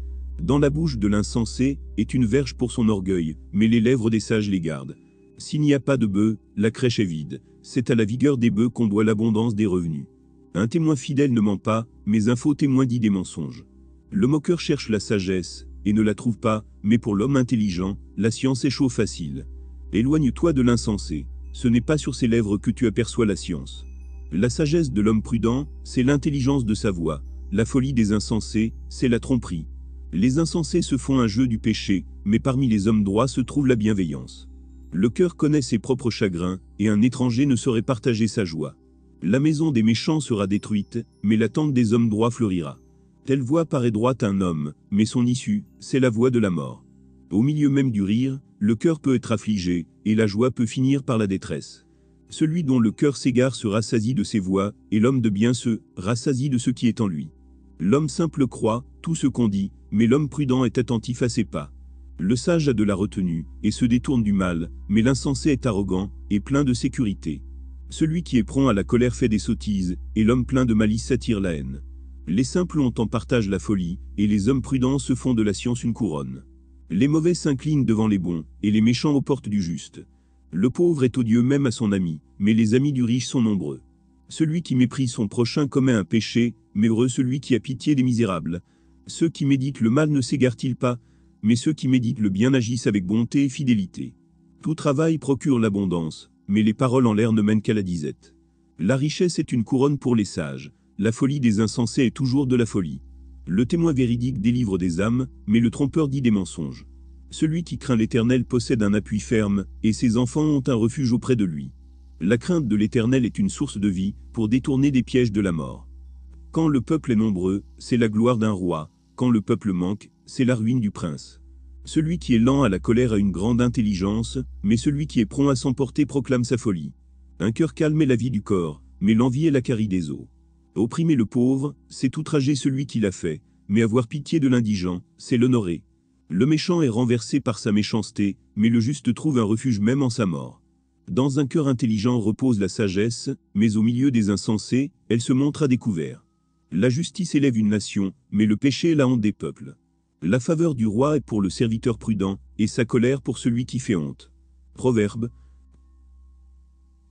Dans la bouche de l'insensé est une verge pour son orgueil, mais les lèvres des sages les gardent. S'il n'y a pas de bœufs, la crèche est vide. C'est à la vigueur des bœufs qu'on doit l'abondance des revenus. Un témoin fidèle ne ment pas, mais un faux témoin dit des mensonges. Le moqueur cherche la sagesse, et ne la trouve pas, mais pour l'homme intelligent, la science est chaud facile. Éloigne-toi de l'insensé, ce n'est pas sur ses lèvres que tu aperçois la science. La sagesse de l'homme prudent, c'est l'intelligence de sa voix. La folie des insensés, c'est la tromperie. Les insensés se font un jeu du péché, mais parmi les hommes droits se trouve la bienveillance. Le cœur connaît ses propres chagrins, et un étranger ne saurait partager sa joie. La maison des méchants sera détruite, mais la tente des hommes droits fleurira. Telle voie paraît droite à un homme, mais son issue, c'est la voie de la mort. Au milieu même du rire, le cœur peut être affligé, et la joie peut finir par la détresse. Celui dont le cœur s'égare se rassasie de ses voies, et l'homme de bien se rassasie de ce qui est en lui. L'homme simple croit tout ce qu'on dit, mais l'homme prudent est attentif à ses pas. Le sage a de la retenue, et se détourne du mal, mais l'insensé est arrogant, et plein de sécurité. Celui qui est prompt à la colère fait des sottises, et l'homme plein de malice attire la haine. Les simples ont en partage la folie, et les hommes prudents se font de la science une couronne. Les mauvais s'inclinent devant les bons, et les méchants aux portes du juste. Le pauvre est odieux même à son ami, mais les amis du riche sont nombreux. Celui qui méprise son prochain commet un péché, mais heureux celui qui a pitié des misérables. Ceux qui méditent le mal ne s'égarent-ils pas, mais ceux qui méditent le bien agissent avec bonté et fidélité. Tout travail procure l'abondance, mais les paroles en l'air ne mènent qu'à la disette. La richesse est une couronne pour les sages, la folie des insensés est toujours de la folie. Le témoin véridique délivre des âmes, mais le trompeur dit des mensonges. Celui qui craint l'Éternel possède un appui ferme, et ses enfants ont un refuge auprès de lui. La crainte de l'Éternel est une source de vie, pour détourner des pièges de la mort. Quand le peuple est nombreux, c'est la gloire d'un roi, quand le peuple manque, c'est la ruine du prince. Celui qui est lent à la colère a une grande intelligence, mais celui qui est prompt à s'emporter proclame sa folie. Un cœur calme est la vie du corps, mais l'envie est la carie des os. Opprimer le pauvre, c'est outrager celui qui l'a fait, mais avoir pitié de l'indigent, c'est l'honorer. Le méchant est renversé par sa méchanceté, mais le juste trouve un refuge même en sa mort. Dans un cœur intelligent repose la sagesse, mais au milieu des insensés, elle se montre à découvert. La justice élève une nation, mais le péché est la honte des peuples. La faveur du roi est pour le serviteur prudent, et sa colère pour celui qui fait honte. Proverbe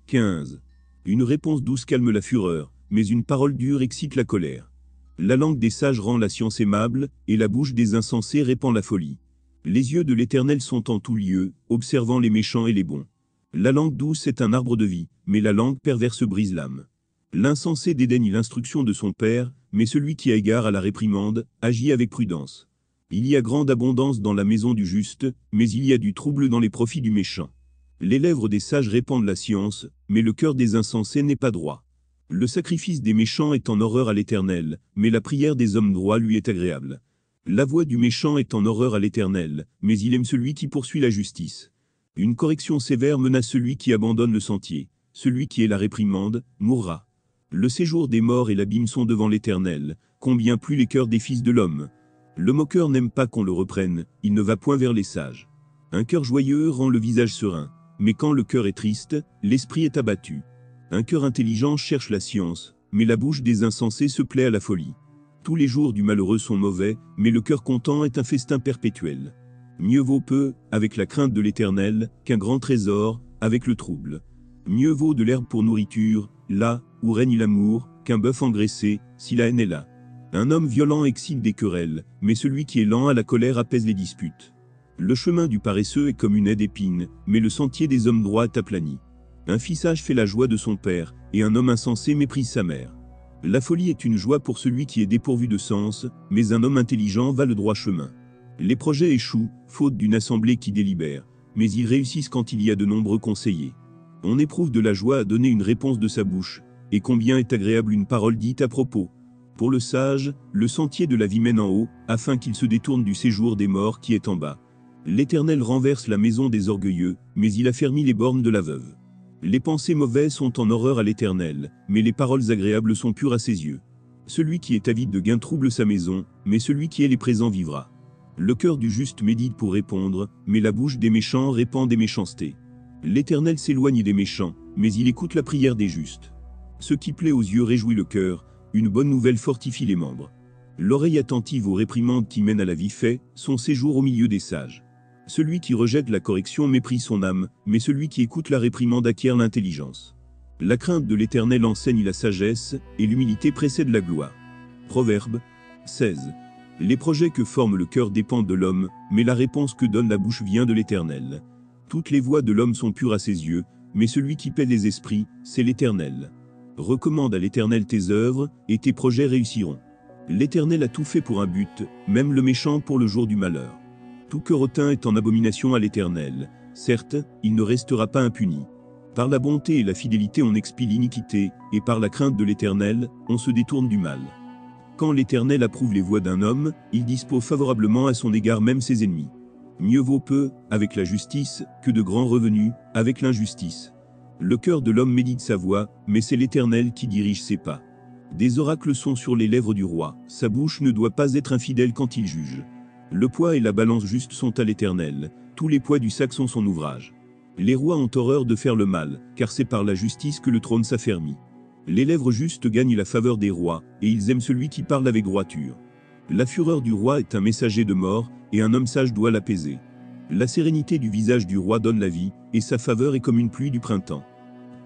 15. Une réponse douce calme la fureur, mais une parole dure excite la colère. La langue des sages rend la science aimable, et la bouche des insensés répand la folie. Les yeux de l'Éternel sont en tout lieu, observant les méchants et les bons. La langue douce est un arbre de vie, mais la langue perverse brise l'âme. L'insensé dédaigne l'instruction de son père, mais celui qui a égard à la réprimande, agit avec prudence. Il y a grande abondance dans la maison du juste, mais il y a du trouble dans les profits du méchant. Les lèvres des sages répandent la science, mais le cœur des insensés n'est pas droit. Le sacrifice des méchants est en horreur à l'Éternel, mais la prière des hommes droits lui est agréable. La voix du méchant est en horreur à l'Éternel, mais il aime celui qui poursuit la justice. Une correction sévère menace celui qui abandonne le sentier. Celui qui est la réprimande, mourra. Le séjour des morts et l'abîme sont devant l'Éternel, combien plus les cœurs des fils de l'homme. Le moqueur n'aime pas qu'on le reprenne, il ne va point vers les sages. Un cœur joyeux rend le visage serein, mais quand le cœur est triste, l'esprit est abattu. Un cœur intelligent cherche la science, mais la bouche des insensés se plaît à la folie. Tous les jours du malheureux sont mauvais, mais le cœur content est un festin perpétuel. Mieux vaut peu, avec la crainte de l'Éternel, qu'un grand trésor, avec le trouble. Mieux vaut de l'herbe pour nourriture, là où règne l'amour, qu'un bœuf engraissé, si la haine est là. Un homme violent excite des querelles, mais celui qui est lent à la colère apaise les disputes. Le chemin du paresseux est comme une haie d'épines, mais le sentier des hommes droits est aplani. Un fils sage fait la joie de son père, et un homme insensé méprise sa mère. La folie est une joie pour celui qui est dépourvu de sens, mais un homme intelligent va le droit chemin. Les projets échouent, faute d'une assemblée qui délibère, mais ils réussissent quand il y a de nombreux conseillers. On éprouve de la joie à donner une réponse de sa bouche, et combien est agréable une parole dite à propos. Pour le sage, le sentier de la vie mène en haut, afin qu'il se détourne du séjour des morts qui est en bas. L'Éternel renverse la maison des orgueilleux, mais il affermit les bornes de la veuve. Les pensées mauvaises sont en horreur à l'Éternel, mais les paroles agréables sont pures à ses yeux. Celui qui est avide de gain trouble sa maison, mais celui qui est les présents vivra. Le cœur du juste médite pour répondre, mais la bouche des méchants répand des méchancetés. L'Éternel s'éloigne des méchants, mais il écoute la prière des justes. Ce qui plaît aux yeux réjouit le cœur, une bonne nouvelle fortifie les membres. L'oreille attentive aux réprimandes qui mènent à la vie fait son séjour au milieu des sages. Celui qui rejette la correction méprise son âme, mais celui qui écoute la réprimande acquiert l'intelligence. La crainte de l'Éternel enseigne la sagesse, et l'humilité précède la gloire. Proverbe 16. Les projets que forme le cœur dépendent de l'homme, mais la réponse que donne la bouche vient de l'Éternel. Toutes les voies de l'homme sont pures à ses yeux, mais celui qui paie les esprits, c'est l'Éternel. Recommande à l'Éternel tes œuvres, et tes projets réussiront. L'Éternel a tout fait pour un but, même le méchant pour le jour du malheur. Tout cœur hautain est en abomination à l'Éternel. Certes, il ne restera pas impuni. Par la bonté et la fidélité on expie l'iniquité, et par la crainte de l'Éternel, on se détourne du mal. Quand l'Éternel approuve les voies d'un homme, il dispose favorablement à son égard même ses ennemis. Mieux vaut peu, avec la justice, que de grands revenus, avec l'injustice. Le cœur de l'homme médite sa voie, mais c'est l'Éternel qui dirige ses pas. Des oracles sont sur les lèvres du roi, sa bouche ne doit pas être infidèle quand il juge. Le poids et la balance juste sont à l'Éternel, tous les poids du sac sont son ouvrage. Les rois ont horreur de faire le mal, car c'est par la justice que le trône s'affermit. Les lèvres justes gagnent la faveur des rois, et ils aiment celui qui parle avec droiture. La fureur du roi est un messager de mort, et un homme sage doit l'apaiser. La sérénité du visage du roi donne la vie, et sa faveur est comme une pluie du printemps.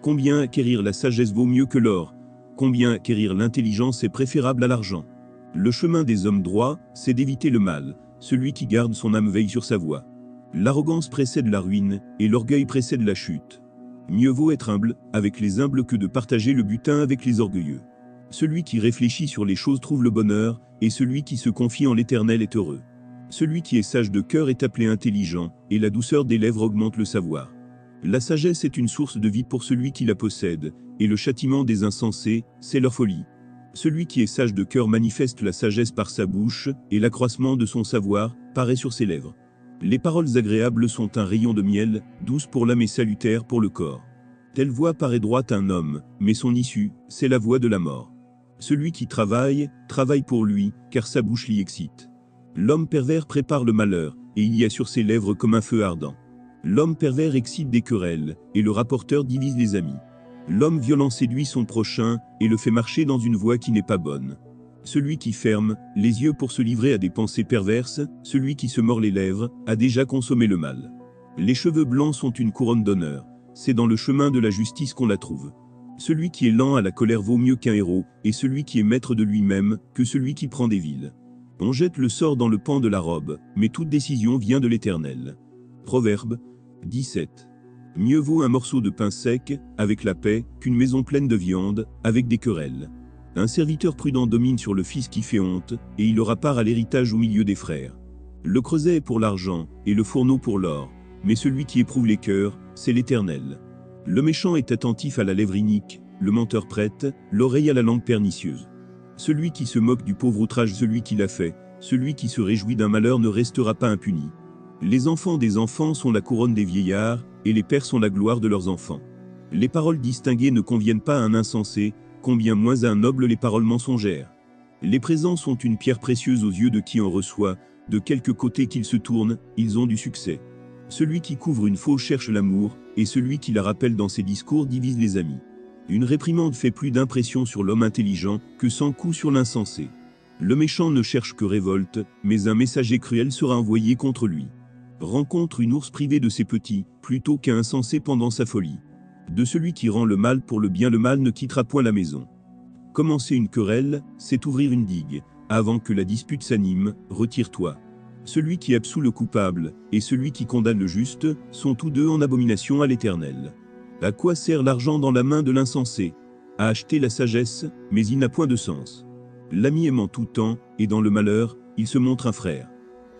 Combien acquérir la sagesse vaut mieux que l'or, combien acquérir l'intelligence est préférable à l'argent. Le chemin des hommes droits, c'est d'éviter le mal, celui qui garde son âme veille sur sa voie. L'arrogance précède la ruine, et l'orgueil précède la chute. Mieux vaut être humble, avec les humbles que de partager le butin avec les orgueilleux. Celui qui réfléchit sur les choses trouve le bonheur, et celui qui se confie en l'Éternel est heureux. Celui qui est sage de cœur est appelé intelligent, et la douceur des lèvres augmente le savoir. La sagesse est une source de vie pour celui qui la possède, et le châtiment des insensés, c'est leur folie. Celui qui est sage de cœur manifeste la sagesse par sa bouche, et l'accroissement de son savoir paraît sur ses lèvres. Les paroles agréables sont un rayon de miel, douces pour l'âme et salutaires pour le corps. Telle voie paraît droite à un homme, mais son issue, c'est la voie de la mort. Celui qui travaille, travaille pour lui, car sa bouche l'y excite. L'homme pervers prépare le malheur, et il y a sur ses lèvres comme un feu ardent. L'homme pervers excite des querelles, et le rapporteur divise les amis. L'homme violent séduit son prochain, et le fait marcher dans une voie qui n'est pas bonne. Celui qui ferme les yeux pour se livrer à des pensées perverses, celui qui se mord les lèvres, a déjà consommé le mal. Les cheveux blancs sont une couronne d'honneur, c'est dans le chemin de la justice qu'on la trouve. Celui qui est lent à la colère vaut mieux qu'un héros, et celui qui est maître de lui-même, que celui qui prend des villes. On jette le sort dans le pan de la robe, mais toute décision vient de l'Éternel. Proverbe 17. Mieux vaut un morceau de pain sec, avec la paix, qu'une maison pleine de viande, avec des querelles. Un serviteur prudent domine sur le fils qui fait honte, et il aura part à l'héritage au milieu des frères. Le creuset est pour l'argent, et le fourneau pour l'or, mais celui qui éprouve les cœurs, c'est l'Éternel. Le méchant est attentif à la lèvre inique, le menteur prête l'oreille à la langue pernicieuse. Celui qui se moque du pauvre outrage celui qui l'a fait, celui qui se réjouit d'un malheur ne restera pas impuni. Les enfants des enfants sont la couronne des vieillards, et les pères sont la gloire de leurs enfants. Les paroles distinguées ne conviennent pas à un insensé, combien moins à un noble les paroles mensongères. Les présents sont une pierre précieuse aux yeux de qui en reçoit, de quelque côté qu'ils se tournent, ils ont du succès. Celui qui couvre une faux cherche l'amour, et celui qui la rappelle dans ses discours divise les amis. Une réprimande fait plus d'impression sur l'homme intelligent que 100 coups sur l'insensé. Le méchant ne cherche que révolte, mais un messager cruel sera envoyé contre lui. Rencontre une ours privée de ses petits, plutôt qu'un insensé pendant sa folie. De celui qui rend le mal pour le bien, le mal ne quittera point la maison. Commencer une querelle, c'est ouvrir une digue. Avant que la dispute s'anime, retire-toi. Celui qui absout le coupable, et celui qui condamne le juste, sont tous deux en abomination à l'Éternel. À quoi sert l'argent dans la main de l'insensé? À acheter la sagesse, mais il n'a point de sens. L'ami aime en tout temps, et dans le malheur, il se montre un frère.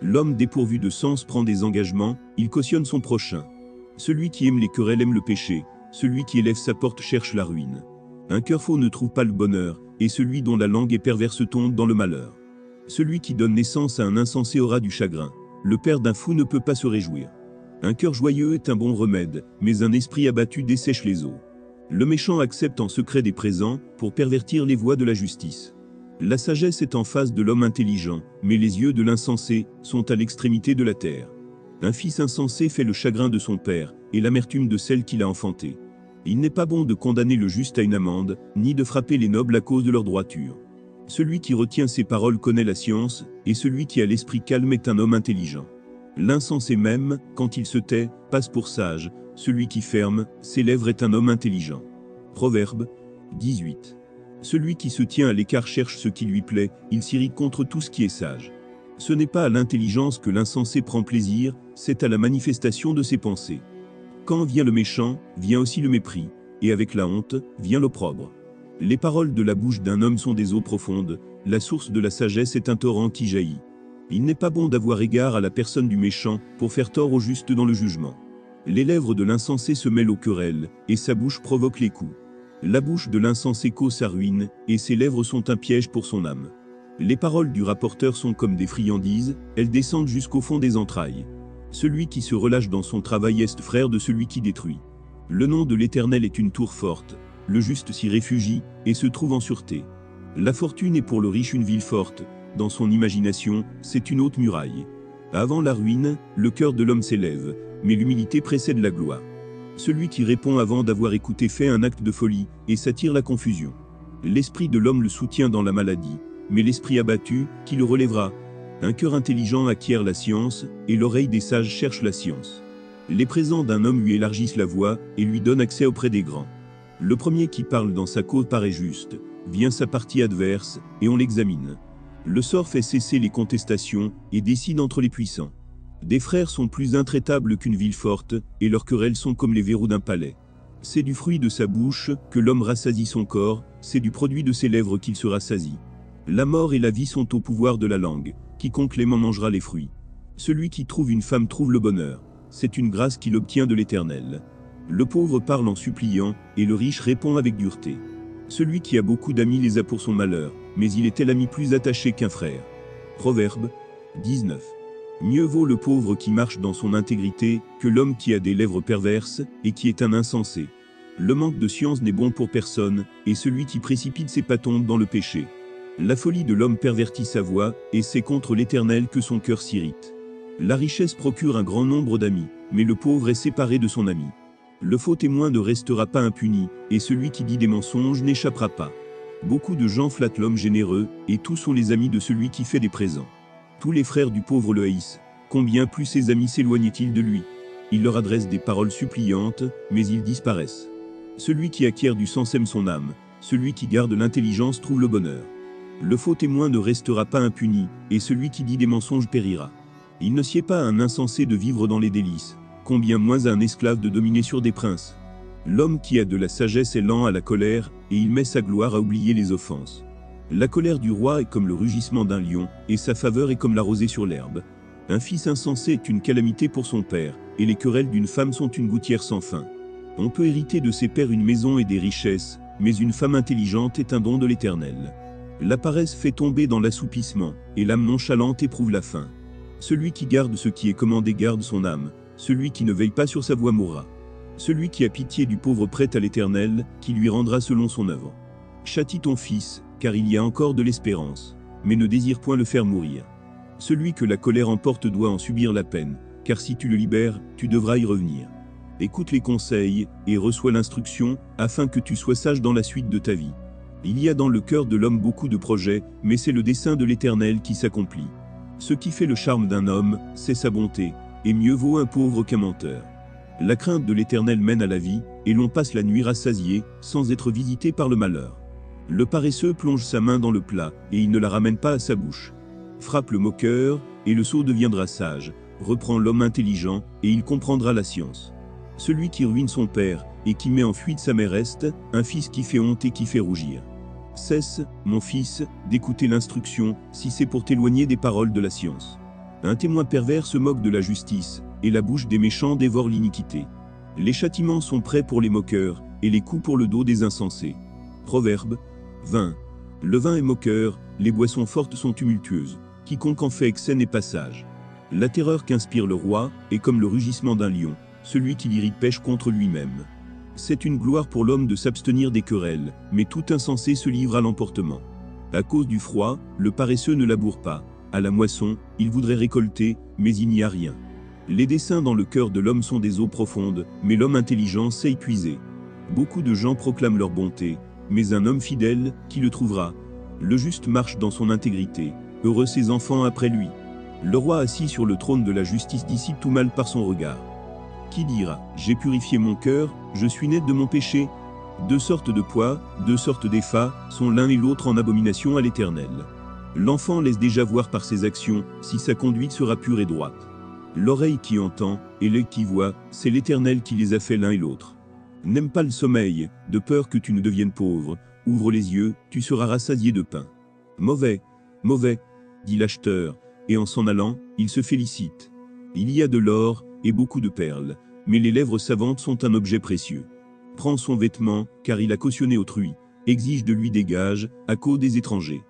L'homme dépourvu de sens prend des engagements, il cautionne son prochain. Celui qui aime les querelles aime le péché, celui qui élève sa porte cherche la ruine. Un cœur faux ne trouve pas le bonheur, et celui dont la langue est perverse tombe dans le malheur. Celui qui donne naissance à un insensé aura du chagrin, le père d'un fou ne peut pas se réjouir. Un cœur joyeux est un bon remède, mais un esprit abattu dessèche les eaux. Le méchant accepte en secret des présents, pour pervertir les voies de la justice. La sagesse est en face de l'homme intelligent, mais les yeux de l'insensé sont à l'extrémité de la terre. Un fils insensé fait le chagrin de son père, et l'amertume de celle qui l'a enfanté. Il n'est pas bon de condamner le juste à une amende, ni de frapper les nobles à cause de leur droiture. Celui qui retient ses paroles connaît la science, et celui qui a l'esprit calme est un homme intelligent. L'insensé même, quand il se tait, passe pour sage, celui qui ferme ses lèvres est un homme intelligent. Proverbe 18. Celui qui se tient à l'écart cherche ce qui lui plaît, il s'irrite contre tout ce qui est sage. Ce n'est pas à l'intelligence que l'insensé prend plaisir, c'est à la manifestation de ses pensées. Quand vient le méchant, vient aussi le mépris, et avec la honte, vient l'opprobre. Les paroles de la bouche d'un homme sont des eaux profondes, la source de la sagesse est un torrent qui jaillit. Il n'est pas bon d'avoir égard à la personne du méchant, pour faire tort au juste dans le jugement. Les lèvres de l'insensé se mêlent aux querelles, et sa bouche provoque les coups. La bouche de l'insensé cause sa ruine, et ses lèvres sont un piège pour son âme. Les paroles du rapporteur sont comme des friandises, elles descendent jusqu'au fond des entrailles. Celui qui se relâche dans son travail est frère de celui qui détruit. Le nom de l'Éternel est une tour forte, le juste s'y réfugie, et se trouve en sûreté. La fortune est pour le riche une ville forte, dans son imagination, c'est une haute muraille. Avant la ruine, le cœur de l'homme s'élève, mais l'humilité précède la gloire. Celui qui répond avant d'avoir écouté fait un acte de folie, et s'attire la confusion. L'esprit de l'homme le soutient dans la maladie, mais l'esprit abattu, qui le relèvera? Un cœur intelligent acquiert la science, et l'oreille des sages cherche la science. Les présents d'un homme lui élargissent la voie, et lui donnent accès auprès des grands. Le premier qui parle dans sa cause paraît juste, vient sa partie adverse, et on l'examine. Le sort fait cesser les contestations, et décide entre les puissants. Des frères sont plus intraitables qu'une ville forte, et leurs querelles sont comme les verrous d'un palais. C'est du fruit de sa bouche que l'homme rassasie son corps, c'est du produit de ses lèvres qu'il se rassasie. La mort et la vie sont au pouvoir de la langue, quiconque l'aime en mangera les fruits. Celui qui trouve une femme trouve le bonheur, c'est une grâce qu'il obtient de l'Éternel. Le pauvre parle en suppliant, et le riche répond avec dureté. Celui qui a beaucoup d'amis les a pour son malheur, mais il est l'ami plus attaché qu'un frère. Proverbe 19. Mieux vaut le pauvre qui marche dans son intégrité, que l'homme qui a des lèvres perverses, et qui est un insensé. Le manque de science n'est bon pour personne, et celui qui précipite ses pas tombe dans le péché. La folie de l'homme pervertit sa voix, et c'est contre l'Éternel que son cœur s'irrite. La richesse procure un grand nombre d'amis, mais le pauvre est séparé de son ami. Le faux témoin ne restera pas impuni, et celui qui dit des mensonges n'échappera pas. Beaucoup de gens flattent l'homme généreux, et tous sont les amis de celui qui fait des présents. Tous les frères du pauvre le haïssent, combien plus ses amis s'éloignent-ils de lui? Il leur adresse des paroles suppliantes, mais ils disparaissent. Celui qui acquiert du sens aime son âme, celui qui garde l'intelligence trouve le bonheur. Le faux témoin ne restera pas impuni, et celui qui dit des mensonges périra. Il ne sied pas à un insensé de vivre dans les délices, combien moins à un esclave de dominer sur des princes. L'homme qui a de la sagesse est lent à la colère, et il met sa gloire à oublier les offenses. La colère du roi est comme le rugissement d'un lion, et sa faveur est comme la rosée sur l'herbe. Un fils insensé est une calamité pour son père, et les querelles d'une femme sont une gouttière sans fin. On peut hériter de ses pères une maison et des richesses, mais une femme intelligente est un don de l'Éternel. La paresse fait tomber dans l'assoupissement, et l'âme nonchalante éprouve la faim. Celui qui garde ce qui est commandé garde son âme, celui qui ne veille pas sur sa voie mourra. Celui qui a pitié du pauvre prête à l'Éternel, qui lui rendra selon son œuvre. Châtie ton fils, car il y a encore de l'espérance, mais ne désire point le faire mourir. Celui que la colère emporte doit en subir la peine, car si tu le libères, tu devras y revenir. Écoute les conseils, et reçois l'instruction, afin que tu sois sage dans la suite de ta vie. Il y a dans le cœur de l'homme beaucoup de projets, mais c'est le dessein de l'Éternel qui s'accomplit. Ce qui fait le charme d'un homme, c'est sa bonté, et mieux vaut un pauvre qu'un menteur. La crainte de l'Éternel mène à la vie, et l'on passe la nuit rassasié, sans être visité par le malheur. Le paresseux plonge sa main dans le plat, et il ne la ramène pas à sa bouche. Frappe le moqueur, et le sot deviendra sage. Reprend l'homme intelligent, et il comprendra la science. Celui qui ruine son père, et qui met en fuite sa mère est, un fils qui fait honte et qui fait rougir. Cesse, mon fils, d'écouter l'instruction, si c'est pour t'éloigner des paroles de la science. Un témoin pervers se moque de la justice, et la bouche des méchants dévore l'iniquité. Les châtiments sont prêts pour les moqueurs, et les coups pour le dos des insensés. Proverbe 20. Le vin est moqueur, les boissons fortes sont tumultueuses. Quiconque en fait excès n'est pas sage. La terreur qu'inspire le roi est comme le rugissement d'un lion. Celui qui l'irrite pêche contre lui-même. C'est une gloire pour l'homme de s'abstenir des querelles, mais tout insensé se livre à l'emportement. À cause du froid, le paresseux ne laboure pas. À la moisson, il voudrait récolter, mais il n'y a rien. Les desseins dans le cœur de l'homme sont des eaux profondes, mais l'homme intelligent sait y puiser. Beaucoup de gens proclament leur bonté, mais un homme fidèle, qui le trouvera? Le juste marche dans son intégrité, heureux ses enfants après lui. Le roi assis sur le trône de la justice dissipe tout mal par son regard. Qui dira, j'ai purifié mon cœur, je suis net de mon péché? Deux sortes de poids, deux sortes d'effats, sont l'un et l'autre en abomination à l'Éternel. L'enfant laisse déjà voir par ses actions, si sa conduite sera pure et droite. L'oreille qui entend, et l'œil qui voit, c'est l'Éternel qui les a fait l'un et l'autre. N'aime pas le sommeil, de peur que tu ne deviennes pauvre, ouvre les yeux, tu seras rassasié de pain. Mauvais, mauvais, dit l'acheteur, et en s'en allant, il se félicite. Il y a de l'or, et beaucoup de perles, mais les lèvres savantes sont un objet précieux. Prends son vêtement, car il a cautionné autrui, exige de lui des gages, à cause des étrangers.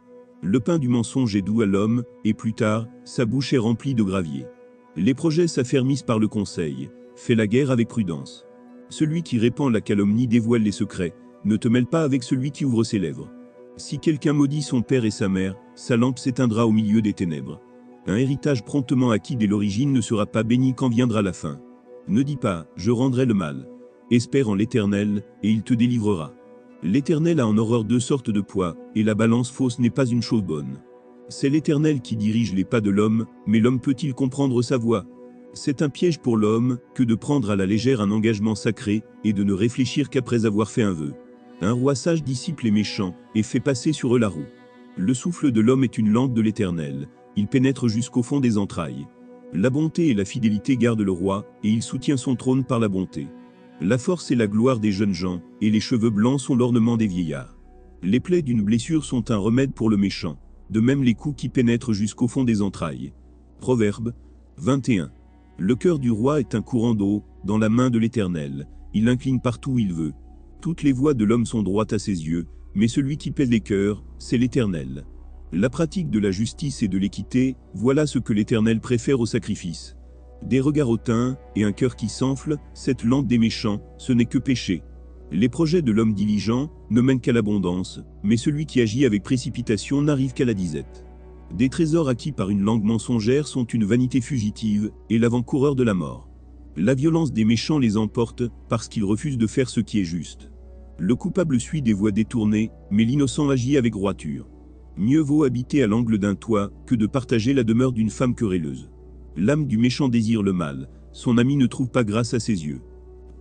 Le pain du mensonge est doux à l'homme, et plus tard, sa bouche est remplie de gravier. Les projets s'affermissent par le conseil, fais la guerre avec prudence. Celui qui répand la calomnie dévoile les secrets, ne te mêle pas avec celui qui ouvre ses lèvres. Si quelqu'un maudit son père et sa mère, sa lampe s'éteindra au milieu des ténèbres. Un héritage promptement acquis dès l'origine ne sera pas béni quand viendra la fin. Ne dis pas, je rendrai le mal. Espère en l'Éternel, et il te délivrera. L'Éternel a en horreur deux sortes de poids, et la balance fausse n'est pas une chose bonne. C'est l'Éternel qui dirige les pas de l'homme, mais l'homme peut-il comprendre sa voie? C'est un piège pour l'homme, que de prendre à la légère un engagement sacré, et de ne réfléchir qu'après avoir fait un vœu. Un roi sage dissipe les méchants, et fait passer sur eux la roue. Le souffle de l'homme est une langue de l'Éternel, il pénètre jusqu'au fond des entrailles. La bonté et la fidélité gardent le roi, et il soutient son trône par la bonté. La force est la gloire des jeunes gens, et les cheveux blancs sont l'ornement des vieillards. Les plaies d'une blessure sont un remède pour le méchant, de même les coups qui pénètrent jusqu'au fond des entrailles. Proverbe 21. Le cœur du roi est un courant d'eau, dans la main de l'Éternel, il l'incline partout où il veut. Toutes les voies de l'homme sont droites à ses yeux, mais celui qui pèse les cœurs, c'est l'Éternel. La pratique de la justice et de l'équité, voilà ce que l'Éternel préfère au sacrifice. Des regards hautains, et un cœur qui s'enfle, cette langue des méchants, ce n'est que péché. Les projets de l'homme diligent ne mènent qu'à l'abondance, mais celui qui agit avec précipitation n'arrive qu'à la disette. Des trésors acquis par une langue mensongère sont une vanité fugitive, et l'avant-coureur de la mort. La violence des méchants les emporte, parce qu'ils refusent de faire ce qui est juste. Le coupable suit des voies détournées, mais l'innocent agit avec droiture. Mieux vaut habiter à l'angle d'un toit, que de partager la demeure d'une femme querelleuse. L'âme du méchant désire le mal, son ami ne trouve pas grâce à ses yeux.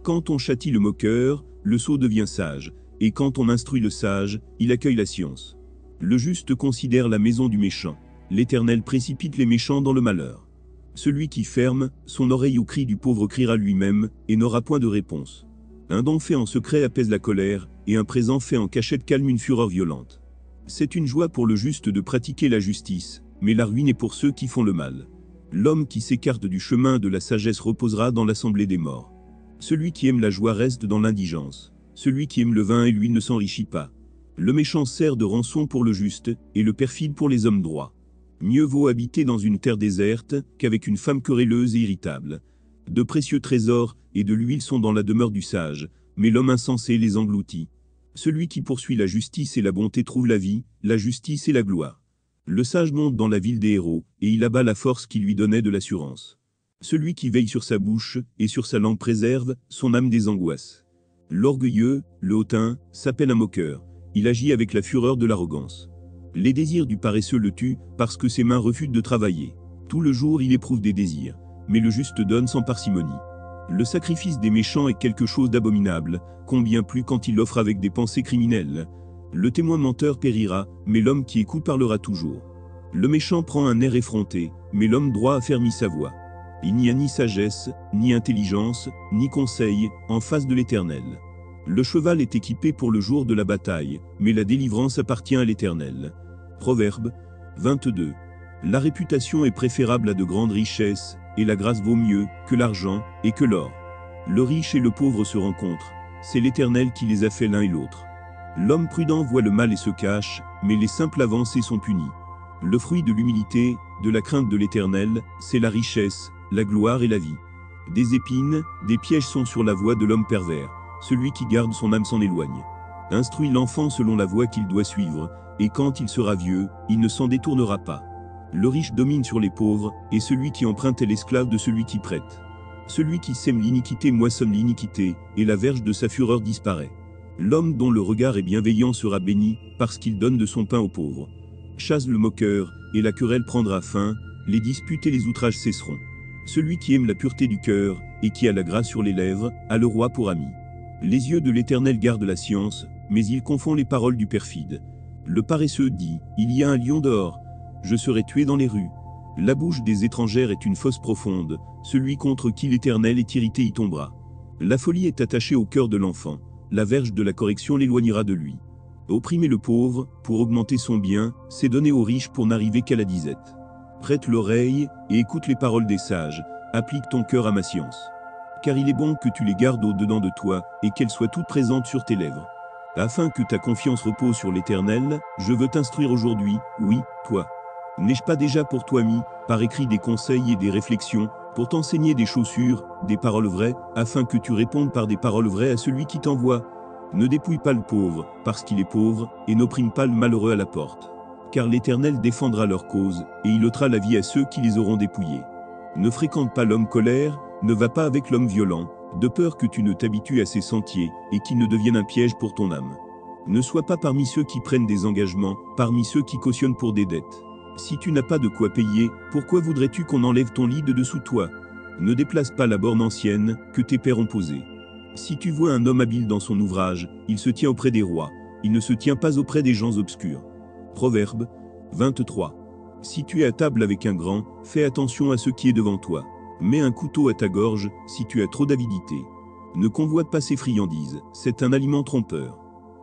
Quand on châtie le moqueur, le sot devient sage, et quand on instruit le sage, il accueille la science. Le juste considère la maison du méchant, l'Éternel précipite les méchants dans le malheur. Celui qui ferme son oreille au cri du pauvre criera lui-même, et n'aura point de réponse. Un don fait en secret apaise la colère, et un présent fait en cachette calme une fureur violente. C'est une joie pour le juste de pratiquer la justice, mais la ruine est pour ceux qui font le mal. L'homme qui s'écarte du chemin de la sagesse reposera dans l'assemblée des morts. Celui qui aime la joie reste dans l'indigence. Celui qui aime le vin et l'huile ne s'enrichit pas. Le méchant sert de rançon pour le juste, et le perfide pour les hommes droits. Mieux vaut habiter dans une terre déserte, qu'avec une femme querelleuse et irritable. De précieux trésors et de l'huile sont dans la demeure du sage, mais l'homme insensé les engloutit. Celui qui poursuit la justice et la bonté trouve la vie, la justice et la gloire. Le sage monte dans la ville des héros, et il abat la force qui lui donnait de l'assurance. Celui qui veille sur sa bouche, et sur sa langue préserve, son âme des angoisses. L'orgueilleux, le hautain, s'appelle un moqueur, il agit avec la fureur de l'arrogance. Les désirs du paresseux le tuent, parce que ses mains refusent de travailler. Tout le jour il éprouve des désirs, mais le juste donne sans parcimonie. Le sacrifice des méchants est quelque chose d'abominable, combien plus quand il l'offre avec des pensées criminelles. Le témoin menteur périra, mais l'homme qui écoute parlera toujours. Le méchant prend un air effronté, mais l'homme droit affermit sa voix. Il n'y a ni sagesse, ni intelligence, ni conseil, en face de l'Éternel. Le cheval est équipé pour le jour de la bataille, mais la délivrance appartient à l'Éternel. Proverbe 22. La réputation est préférable à de grandes richesses, et la grâce vaut mieux que l'argent et que l'or. Le riche et le pauvre se rencontrent, c'est l'Éternel qui les a fait l'un et l'autre. L'homme prudent voit le mal et se cache, mais les simples avancées sont punies. Le fruit de l'humilité, de la crainte de l'Éternel, c'est la richesse, la gloire et la vie. Des épines, des pièges sont sur la voie de l'homme pervers, celui qui garde son âme s'en éloigne. Instruis l'enfant selon la voie qu'il doit suivre, et quand il sera vieux, il ne s'en détournera pas. Le riche domine sur les pauvres, et celui qui emprunte est l'esclave de celui qui prête. Celui qui sème l'iniquité moissonne l'iniquité, et la verge de sa fureur disparaît. L'homme dont le regard est bienveillant sera béni, parce qu'il donne de son pain aux pauvres. Chasse le moqueur, et la querelle prendra fin, les disputes et les outrages cesseront. Celui qui aime la pureté du cœur, et qui a la grâce sur les lèvres, a le roi pour ami. Les yeux de l'Éternel gardent la science, mais il confond les paroles du perfide. Le paresseux dit, il y a un lion dehors, je serai tué dans les rues. La bouche des étrangères est une fosse profonde, celui contre qui l'Éternel est irrité y tombera. La folie est attachée au cœur de l'enfant, la verge de la correction l'éloignera de lui. Opprimer le pauvre, pour augmenter son bien, c'est donner aux riches pour n'arriver qu'à la disette. Prête l'oreille, et écoute les paroles des sages, applique ton cœur à ma science. Car il est bon que tu les gardes au-dedans de toi, et qu'elles soient toutes présentes sur tes lèvres. Afin que ta confiance repose sur l'Éternel, je veux t'instruire aujourd'hui, oui, toi. N'ai-je pas déjà pour toi mis, par écrit des conseils et des réflexions, pour t'enseigner des chaussures, des paroles vraies, afin que tu répondes par des paroles vraies à celui qui t'envoie. Ne dépouille pas le pauvre, parce qu'il est pauvre, et n'opprime pas le malheureux à la porte. Car l'Éternel défendra leur cause, et il ôtera la vie à ceux qui les auront dépouillés. Ne fréquente pas l'homme colère, ne va pas avec l'homme violent, de peur que tu ne t'habitues à ses sentiers, et qu'il ne devienne un piège pour ton âme. Ne sois pas parmi ceux qui prennent des engagements, parmi ceux qui cautionnent pour des dettes. Si tu n'as pas de quoi payer, pourquoi voudrais-tu qu'on enlève ton lit de dessous toi? Ne déplace pas la borne ancienne, que tes pères ont posée. Si tu vois un homme habile dans son ouvrage, il se tient auprès des rois, il ne se tient pas auprès des gens obscurs. Proverbe 23. Si tu es à table avec un grand, fais attention à ce qui est devant toi. Mets un couteau à ta gorge, si tu as trop d'avidité. Ne convoite pas ses friandises, c'est un aliment trompeur.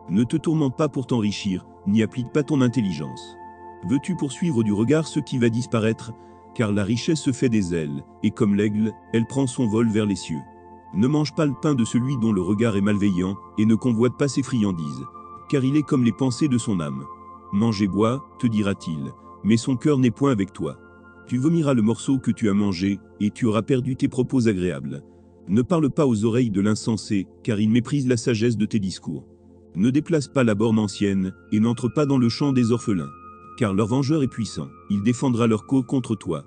Ne te tourmente pas pour t'enrichir, n'y applique pas ton intelligence. Veux-tu poursuivre du regard ce qui va disparaître? Car la richesse se fait des ailes, et comme l'aigle, elle prend son vol vers les cieux. Ne mange pas le pain de celui dont le regard est malveillant, et ne convoite pas ses friandises, car il est comme les pensées de son âme. Mange et bois, te dira-t-il, mais son cœur n'est point avec toi. Tu vomiras le morceau que tu as mangé, et tu auras perdu tes propos agréables. Ne parle pas aux oreilles de l'insensé, car il méprise la sagesse de tes discours. Ne déplace pas la borne ancienne, et n'entre pas dans le champ des orphelins. Car leur vengeur est puissant, il défendra leur cause contre toi.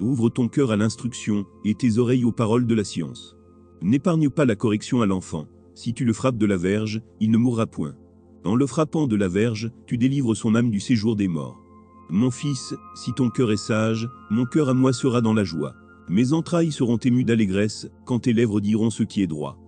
Ouvre ton cœur à l'instruction, et tes oreilles aux paroles de la science. N'épargne pas la correction à l'enfant, si tu le frappes de la verge, il ne mourra point. En le frappant de la verge, tu délivres son âme du séjour des morts. Mon fils, si ton cœur est sage, mon cœur à moi sera dans la joie. Mes entrailles seront émues d'allégresse, quand tes lèvres diront ce qui est droit.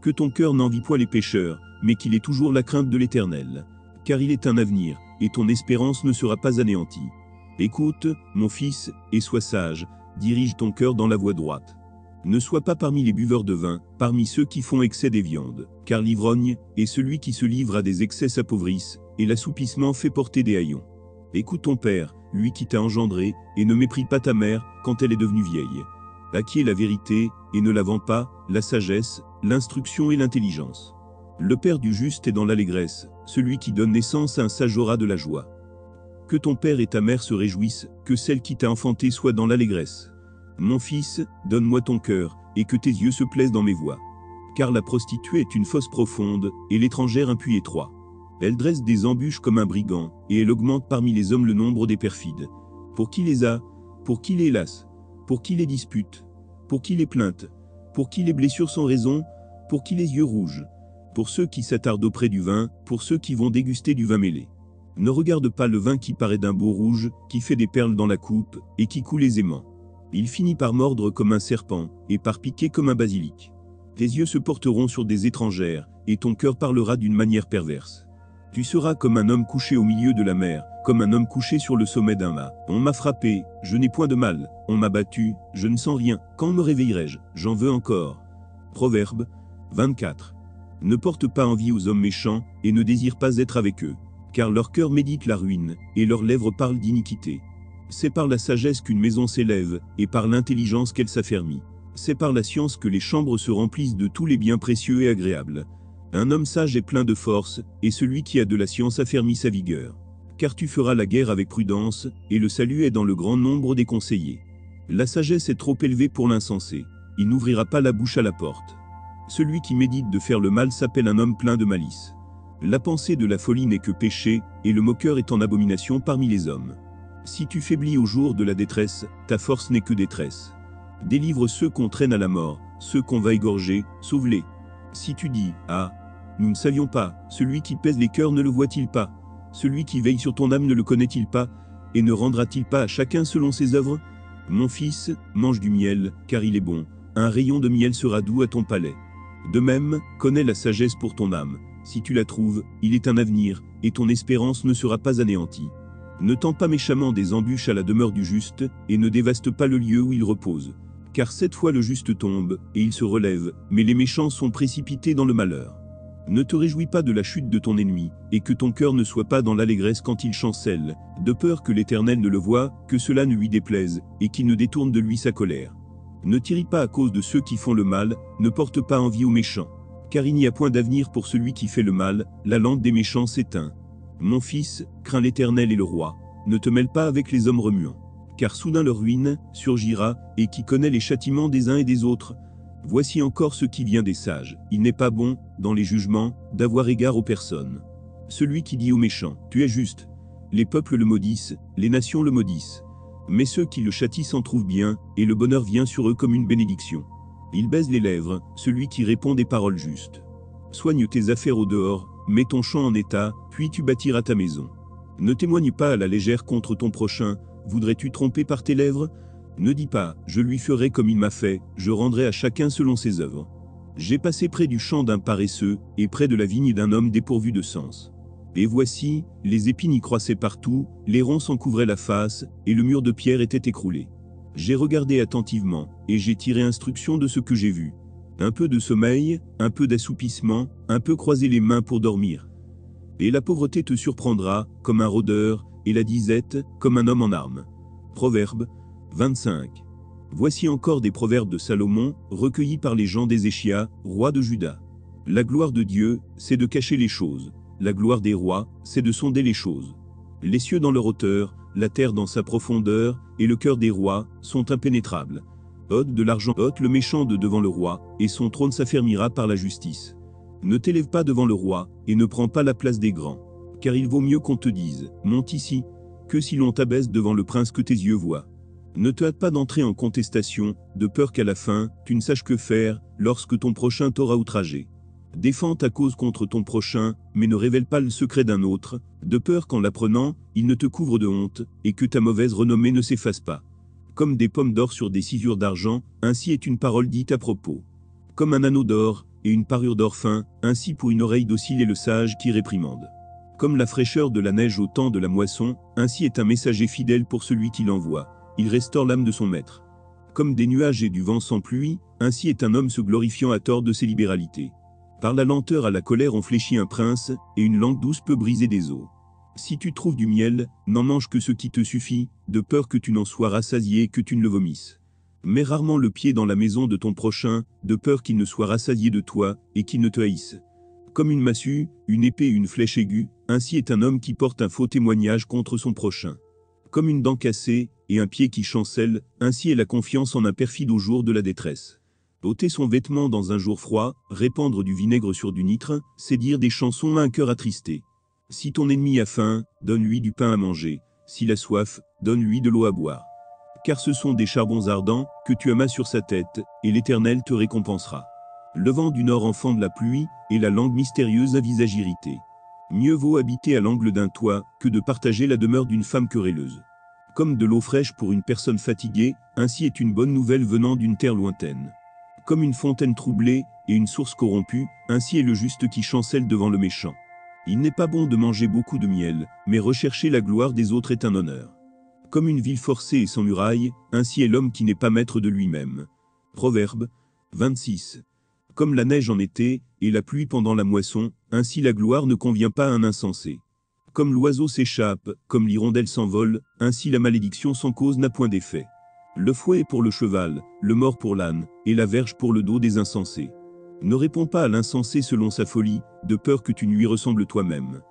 Que ton cœur n'envie point les pécheurs, mais qu'il ait toujours la crainte de l'Éternel. Car il est un avenir, et ton espérance ne sera pas anéantie. Écoute, mon fils, et sois sage, dirige ton cœur dans la voie droite. Ne sois pas parmi les buveurs de vin, parmi ceux qui font excès des viandes, car l'ivrogne, et celui qui se livre à des excès s'appauvrissent, et l'assoupissement fait porter des haillons. Écoute ton père, lui qui t'a engendré, et ne mépris pas ta mère, quand elle est devenue vieille. Acquiers la vérité, et ne la vends pas, la sagesse, l'instruction et l'intelligence. Le père du juste est dans l'allégresse, celui qui donne naissance à un sage aura de la joie. Que ton père et ta mère se réjouissent, que celle qui t'a enfanté soit dans l'allégresse. Mon fils, donne-moi ton cœur, et que tes yeux se plaisent dans mes voies. Car la prostituée est une fosse profonde, et l'étrangère un puits étroit. Elle dresse des embûches comme un brigand, et elle augmente parmi les hommes le nombre des perfides. Pour qui les a? Pour qui les lasse? Pour qui les dispute? Pour qui les plaintes? Pour qui les blessures sans raison? Pour qui les yeux rouges? Pour ceux qui s'attardent auprès du vin, pour ceux qui vont déguster du vin mêlé. Ne regarde pas le vin qui paraît d'un beau rouge, qui fait des perles dans la coupe, et qui coule aisément. Il finit par mordre comme un serpent, et par piquer comme un basilic. Tes yeux se porteront sur des étrangères, et ton cœur parlera d'une manière perverse. Tu seras comme un homme couché au milieu de la mer, comme un homme couché sur le sommet d'un mât. On m'a frappé, je n'ai point de mal, on m'a battu, je ne sens rien, quand me réveillerai-je, j'en veux encore. Proverbe 24. Ne porte pas envie aux hommes méchants, et ne désire pas être avec eux, car leur cœur médite la ruine, et leurs lèvres parlent d'iniquité. C'est par la sagesse qu'une maison s'élève, et par l'intelligence qu'elle s'affermit. C'est par la science que les chambres se remplissent de tous les biens précieux et agréables. Un homme sage est plein de force, et celui qui a de la science affermit sa vigueur. Car tu feras la guerre avec prudence, et le salut est dans le grand nombre des conseillers. La sagesse est trop élevée pour l'insensé, il n'ouvrira pas la bouche à la porte. Celui qui médite de faire le mal s'appelle un homme plein de malice. La pensée de la folie n'est que péché, et le moqueur est en abomination parmi les hommes. Si tu faiblis au jour de la détresse, ta force n'est que détresse. Délivre ceux qu'on traîne à la mort, ceux qu'on va égorger, sauve-les. Si tu dis, ah, nous ne savions pas, celui qui pèse les cœurs ne le voit-il pas? Celui qui veille sur ton âme ne le connaît-il pas? Et ne rendra-t-il pas à chacun selon ses œuvres? Mon fils, mange du miel, car il est bon, un rayon de miel sera doux à ton palais. De même, connais la sagesse pour ton âme, si tu la trouves, il est un avenir, et ton espérance ne sera pas anéantie. Ne tends pas méchamment des embûches à la demeure du juste, et ne dévaste pas le lieu où il repose. Car 7 fois le juste tombe, et il se relève, mais les méchants sont précipités dans le malheur. Ne te réjouis pas de la chute de ton ennemi, et que ton cœur ne soit pas dans l'allégresse quand il chancelle, de peur que l'Éternel ne le voie, que cela ne lui déplaise, et qu'il ne détourne de lui sa colère. Ne t'irrite pas à cause de ceux qui font le mal, ne porte pas envie aux méchants. Car il n'y a point d'avenir pour celui qui fait le mal, la lampe des méchants s'éteint. Mon fils, crains l'Éternel et le roi, ne te mêle pas avec les hommes remuants. car soudain leur ruine surgira, et qui connaît les châtiments des uns et des autres. Voici encore ce qui vient des sages. Il n'est pas bon, dans les jugements, d'avoir égard aux personnes. Celui qui dit aux méchants, tu es juste. Les peuples le maudissent, les nations le maudissent. Mais ceux qui le châtient s'en trouvent bien, et le bonheur vient sur eux comme une bénédiction. Il baise les lèvres, celui qui répond des paroles justes. Soigne tes affaires au dehors, mets ton champ en état, puis tu bâtiras ta maison. Ne témoigne pas à la légère contre ton prochain, voudrais-tu tromper par tes lèvres? Ne dis pas, je lui ferai comme il m'a fait, je rendrai à chacun selon ses œuvres. J'ai passé près du champ d'un paresseux, et près de la vigne d'un homme dépourvu de sens. Et voici, les épines y croissaient partout, les ronces en couvraient la face, et le mur de pierre était écroulé. J'ai regardé attentivement, et j'ai tiré instruction de ce que j'ai vu. Un peu de sommeil, un peu d'assoupissement, un peu croiser les mains pour dormir. Et la pauvreté te surprendra, comme un rôdeur, et la disette, comme un homme en armes. Proverbe 25. Voici encore des proverbes de Salomon, recueillis par les gens d'Ézéchia, roi de Juda. La gloire de Dieu, c'est de cacher les choses. La gloire des rois, c'est de sonder les choses. Les cieux dans leur hauteur, la terre dans sa profondeur, et le cœur des rois, sont impénétrables. Ôte de l'argent, ôte le méchant de devant le roi, et son trône s'affermira par la justice. Ne t'élève pas devant le roi, et ne prends pas la place des grands. Car il vaut mieux qu'on te dise, monte ici, que si l'on t'abaisse devant le prince que tes yeux voient. Ne te hâte pas d'entrer en contestation, de peur qu'à la fin, tu ne saches que faire, lorsque ton prochain t'aura outragé. Défends ta cause contre ton prochain, mais ne révèle pas le secret d'un autre, de peur qu'en l'apprenant, il ne te couvre de honte, et que ta mauvaise renommée ne s'efface pas. Comme des pommes d'or sur des ciseaux d'argent, ainsi est une parole dite à propos. Comme un anneau d'or, et une parure d'or fin, ainsi pour une oreille docile est le sage qui réprimande. Comme la fraîcheur de la neige au temps de la moisson, ainsi est un messager fidèle pour celui qui l'envoie. Il restaure l'âme de son maître. Comme des nuages et du vent sans pluie, ainsi est un homme se glorifiant à tort de ses libéralités. Par la lenteur à la colère on fléchit un prince, et une langue douce peut briser des os. Si tu trouves du miel, n'en mange que ce qui te suffit, de peur que tu n'en sois rassasié et que tu ne le vomisses. Mets rarement le pied dans la maison de ton prochain, de peur qu'il ne soit rassasié de toi, et qu'il ne te haïsse. Comme une massue, une épée et une flèche aiguë, ainsi est un homme qui porte un faux témoignage contre son prochain. Comme une dent cassée, et un pied qui chancelle, ainsi est la confiance en un perfide au jour de la détresse. Ôter son vêtement dans un jour froid, répandre du vinaigre sur du nitre, c'est dire des chansons à un cœur attristé. Si ton ennemi a faim, donne-lui du pain à manger, s'il a soif, donne-lui de l'eau à boire. Car ce sont des charbons ardents, que tu amas sur sa tête, et l'Éternel te récompensera. Le vent du nord enfant de la pluie, et la langue mystérieuse à visage irrité. Mieux vaut habiter à l'angle d'un toit, que de partager la demeure d'une femme querelleuse. Comme de l'eau fraîche pour une personne fatiguée, ainsi est une bonne nouvelle venant d'une terre lointaine. Comme une fontaine troublée, et une source corrompue, ainsi est le juste qui chancelle devant le méchant. Il n'est pas bon de manger beaucoup de miel, mais rechercher la gloire des autres est un honneur. Comme une ville forcée et sans muraille, ainsi est l'homme qui n'est pas maître de lui-même. Proverbe 26. Comme la neige en été, et la pluie pendant la moisson, ainsi la gloire ne convient pas à un insensé. Comme l'oiseau s'échappe, comme l'hirondelle s'envole, ainsi la malédiction sans cause n'a point d'effet. Le fouet est pour le cheval, le mors pour l'âne, et la verge pour le dos des insensés. Ne réponds pas à l'insensé selon sa folie, de peur que tu ne lui ressembles toi-même.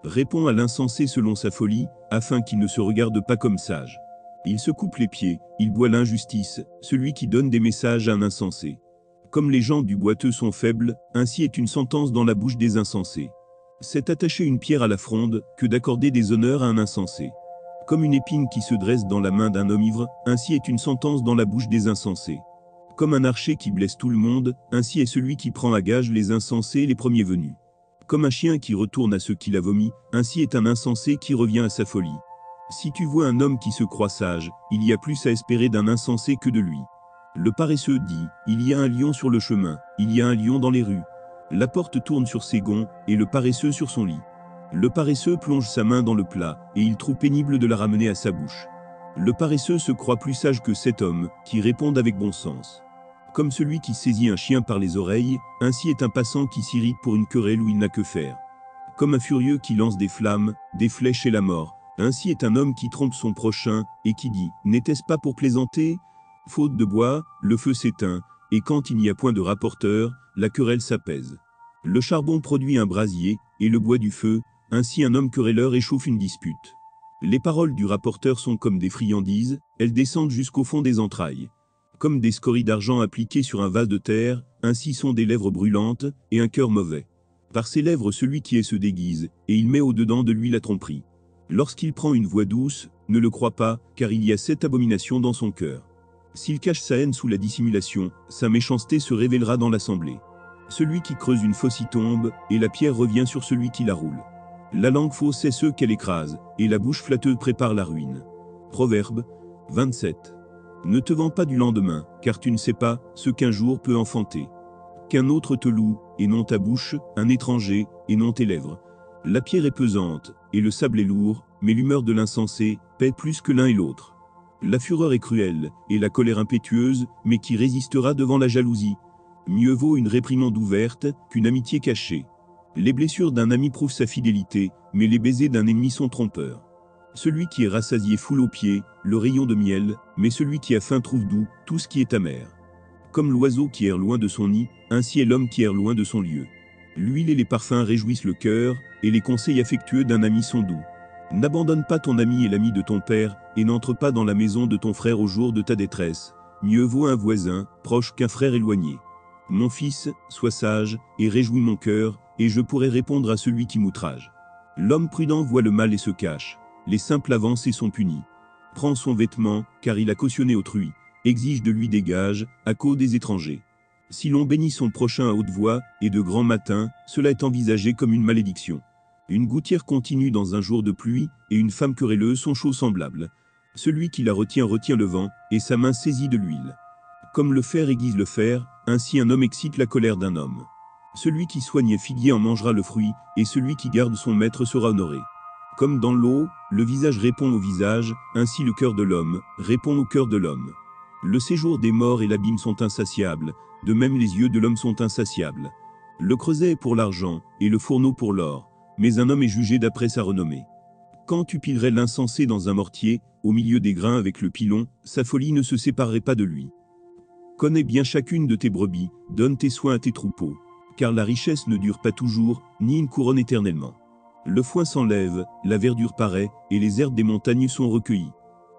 Réponds à l'insensé selon sa folie, afin qu'il ne se regarde pas comme sage. Il se coupe les pieds, il boit l'injustice, celui qui donne des messages à un insensé. Comme les gens du boiteux sont faibles, ainsi est une sentence dans la bouche des insensés. C'est attacher une pierre à la fronde, que d'accorder des honneurs à un insensé. Comme une épine qui se dresse dans la main d'un homme ivre, ainsi est une sentence dans la bouche des insensés. Comme un archer qui blesse tout le monde, ainsi est celui qui prend à gage les insensés et les premiers venus. Comme un chien qui retourne à ceux qui l'a vomi, ainsi est un insensé qui revient à sa folie. Si tu vois un homme qui se croit sage, il y a plus à espérer d'un insensé que de lui. Le paresseux dit, il y a un lion sur le chemin, il y a un lion dans les rues. La porte tourne sur ses gonds, et le paresseux sur son lit. Le paresseux plonge sa main dans le plat, et il trouve pénible de la ramener à sa bouche. Le paresseux se croit plus sage que cet homme, qui répond avec bon sens. Comme celui qui saisit un chien par les oreilles, ainsi est un passant qui s'irrite pour une querelle où il n'a que faire. Comme un furieux qui lance des flammes, des flèches et la mort, ainsi est un homme qui trompe son prochain, et qui dit, n'était-ce pas pour plaisanter? Faute de bois, le feu s'éteint, et quand il n'y a point de rapporteur, la querelle s'apaise. Le charbon produit un brasier, et le bois du feu, ainsi un homme querelleur échauffe une dispute. Les paroles du rapporteur sont comme des friandises, elles descendent jusqu'au fond des entrailles. Comme des scories d'argent appliquées sur un vase de terre, ainsi sont des lèvres brûlantes, et un cœur mauvais. Par ses lèvres celui qui est se déguise, et il met au-dedans de lui la tromperie. Lorsqu'il prend une voix douce, ne le crois pas, car il y a 7 abominations dans son cœur. S'il cache sa haine sous la dissimulation, sa méchanceté se révélera dans l'assemblée. Celui qui creuse une fosse y tombe, et la pierre revient sur celui qui la roule. La langue fausse est ceux qu'elle écrase, et la bouche flatteuse prépare la ruine. Proverbe 27. Ne te vends pas du lendemain, car tu ne sais pas ce qu'un jour peut enfanter. Qu'un autre te loue, et non ta bouche, un étranger, et non tes lèvres. La pierre est pesante, et le sable est lourd, mais l'humeur de l'insensé paie plus que l'un et l'autre. La fureur est cruelle, et la colère impétueuse, mais qui résistera devant la jalousie? Mieux vaut une réprimande ouverte qu'une amitié cachée. Les blessures d'un ami prouvent sa fidélité, mais les baisers d'un ennemi sont trompeurs. Celui qui est rassasié foule aux pieds le rayon de miel, mais celui qui a faim trouve doux tout ce qui est amer. Comme l'oiseau qui erre loin de son nid, ainsi est l'homme qui erre loin de son lieu. L'huile et les parfums réjouissent le cœur, et les conseils affectueux d'un ami sont doux. N'abandonne pas ton ami et l'ami de ton père, et n'entre pas dans la maison de ton frère au jour de ta détresse. Mieux vaut un voisin proche qu'un frère éloigné. Mon fils, sois sage, et réjouis mon cœur, et je pourrai répondre à celui qui m'outrage. L'homme prudent voit le mal et se cache. Les simples avancent et sont punis. Prends son vêtement, car il a cautionné autrui. Exige de lui des gages, à cause des étrangers. Si l'on bénit son prochain à haute voix, et de grand matin, cela est envisagé comme une malédiction. Une gouttière continue dans un jour de pluie, et une femme querelleuse sont choses semblables. Celui qui la retient retient le vent, et sa main saisit de l'huile. Comme le fer aiguise le fer, ainsi un homme excite la colère d'un homme. Celui qui soigne un figuier en mangera le fruit, et celui qui garde son maître sera honoré. Comme dans l'eau, le visage répond au visage, ainsi le cœur de l'homme répond au cœur de l'homme. Le séjour des morts et l'abîme sont insatiables, de même les yeux de l'homme sont insatiables. Le creuset est pour l'argent, et le fourneau pour l'or, mais un homme est jugé d'après sa renommée. Quand tu pilerais l'insensé dans un mortier, au milieu des grains avec le pilon, sa folie ne se séparerait pas de lui. Connais bien chacune de tes brebis, donne tes soins à tes troupeaux, car la richesse ne dure pas toujours, ni une couronne éternellement. Le foin s'enlève, la verdure paraît, et les herbes des montagnes sont recueillies.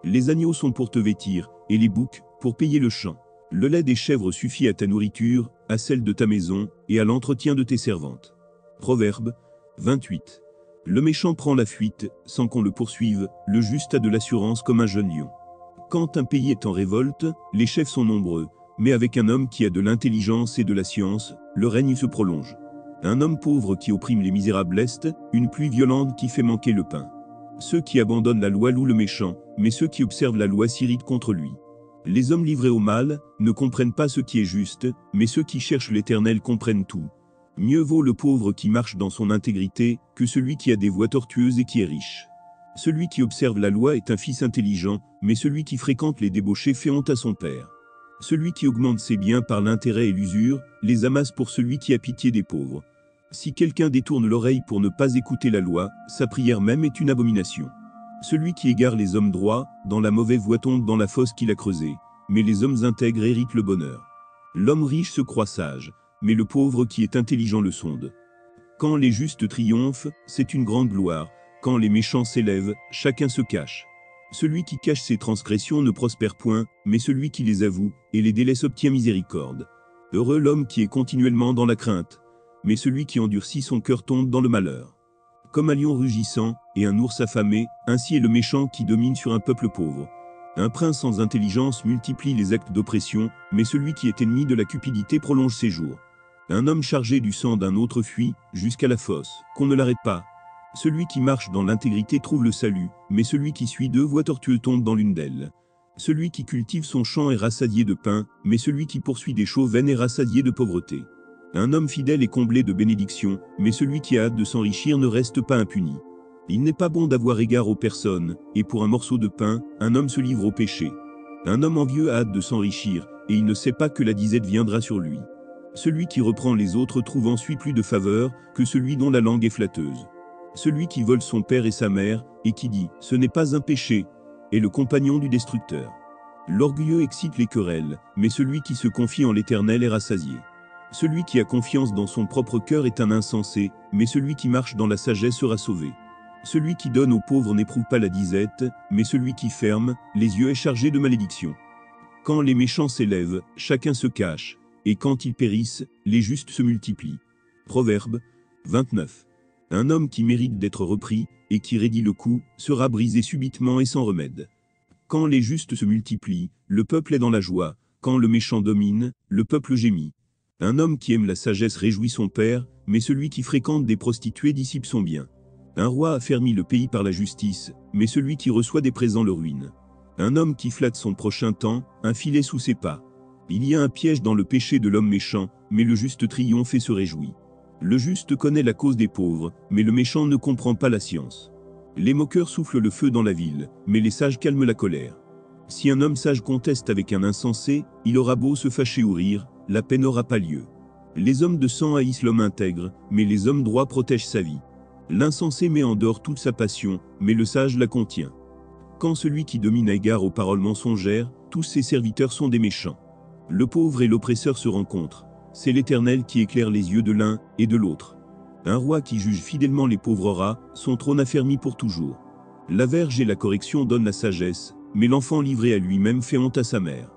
Les agneaux sont pour te vêtir, et les boucs, pour payer le champ. Le lait des chèvres suffit à ta nourriture, à celle de ta maison, et à l'entretien de tes servantes. Proverbe 28. Le méchant prend la fuite, sans qu'on le poursuive, le juste a de l'assurance comme un jeune lion. Quand un pays est en révolte, les chefs sont nombreux, mais avec un homme qui a de l'intelligence et de la science, le règne se prolonge. Un homme pauvre qui opprime les misérables est, une pluie violente qui fait manquer le pain. Ceux qui abandonnent la loi louent le méchant, mais ceux qui observent la loi s'irritent contre lui. Les hommes livrés au mal ne comprennent pas ce qui est juste, mais ceux qui cherchent l'Éternel comprennent tout. Mieux vaut le pauvre qui marche dans son intégrité que celui qui a des voies tortueuses et qui est riche. Celui qui observe la loi est un fils intelligent, mais celui qui fréquente les débauchés fait honte à son père. Celui qui augmente ses biens par l'intérêt et l'usure, les amasse pour celui qui a pitié des pauvres. Si quelqu'un détourne l'oreille pour ne pas écouter la loi, sa prière même est une abomination. Celui qui égare les hommes droits, dans la mauvaise voie tombe dans la fosse qu'il a creusée, mais les hommes intègres héritent le bonheur. L'homme riche se croit sage, mais le pauvre qui est intelligent le sonde. Quand les justes triomphent, c'est une grande gloire, quand les méchants s'élèvent, chacun se cache. Celui qui cache ses transgressions ne prospère point, mais celui qui les avoue et les délaisse obtient miséricorde. Heureux l'homme qui est continuellement dans la crainte, mais celui qui endurcit son cœur tombe dans le malheur. Comme un lion rugissant et un ours affamé, ainsi est le méchant qui domine sur un peuple pauvre. Un prince sans intelligence multiplie les actes d'oppression, mais celui qui est ennemi de la cupidité prolonge ses jours. Un homme chargé du sang d'un autre fuit jusqu'à la fosse, qu'on ne l'arrête pas. Celui qui marche dans l'intégrité trouve le salut, mais celui qui suit deux voies tortueuses tombe dans l'une d'elles. Celui qui cultive son champ est rassasié de pain, mais celui qui poursuit des choses vaines est rassasié de pauvreté. Un homme fidèle est comblé de bénédictions, mais celui qui a hâte de s'enrichir ne reste pas impuni. Il n'est pas bon d'avoir égard aux personnes, et pour un morceau de pain, un homme se livre au péché. Un homme envieux a hâte de s'enrichir, et il ne sait pas que la disette viendra sur lui. Celui qui reprend les autres trouve ensuite plus de faveur que celui dont la langue est flatteuse. Celui qui vole son père et sa mère, et qui dit « ce n'est pas un péché », est le compagnon du destructeur. L'orgueilleux excite les querelles, mais celui qui se confie en l'Éternel est rassasié. Celui qui a confiance dans son propre cœur est un insensé, mais celui qui marche dans la sagesse sera sauvé. Celui qui donne aux pauvres n'éprouve pas la disette, mais celui qui ferme les yeux est chargé de malédiction. Quand les méchants s'élèvent, chacun se cache, et quand ils périssent, les justes se multiplient. Proverbe 29. Un homme qui mérite d'être repris, et qui raidit le coup, sera brisé subitement et sans remède. Quand les justes se multiplient, le peuple est dans la joie, quand le méchant domine, le peuple gémit. Un homme qui aime la sagesse réjouit son père, mais celui qui fréquente des prostituées dissipe son bien. Un roi affermit le pays par la justice, mais celui qui reçoit des présents le ruine. Un homme qui flatte son prochain tend un filet sous ses pas. Il y a un piège dans le péché de l'homme méchant, mais le juste triomphe et se réjouit. Le juste connaît la cause des pauvres, mais le méchant ne comprend pas la science. Les moqueurs soufflent le feu dans la ville, mais les sages calment la colère. Si un homme sage conteste avec un insensé, il aura beau se fâcher ou rire, la paix n'aura pas lieu. Les hommes de sang haïssent l'homme intègre, mais les hommes droits protègent sa vie. L'insensé met en dehors toute sa passion, mais le sage la contient. Quand celui qui domine a égard aux paroles mensongères, tous ses serviteurs sont des méchants. Le pauvre et l'oppresseur se rencontrent. C'est l'Éternel qui éclaire les yeux de l'un et de l'autre. Un roi qui juge fidèlement les pauvres aura son trône affermi pour toujours. La verge et la correction donnent la sagesse, mais l'enfant livré à lui-même fait honte à sa mère.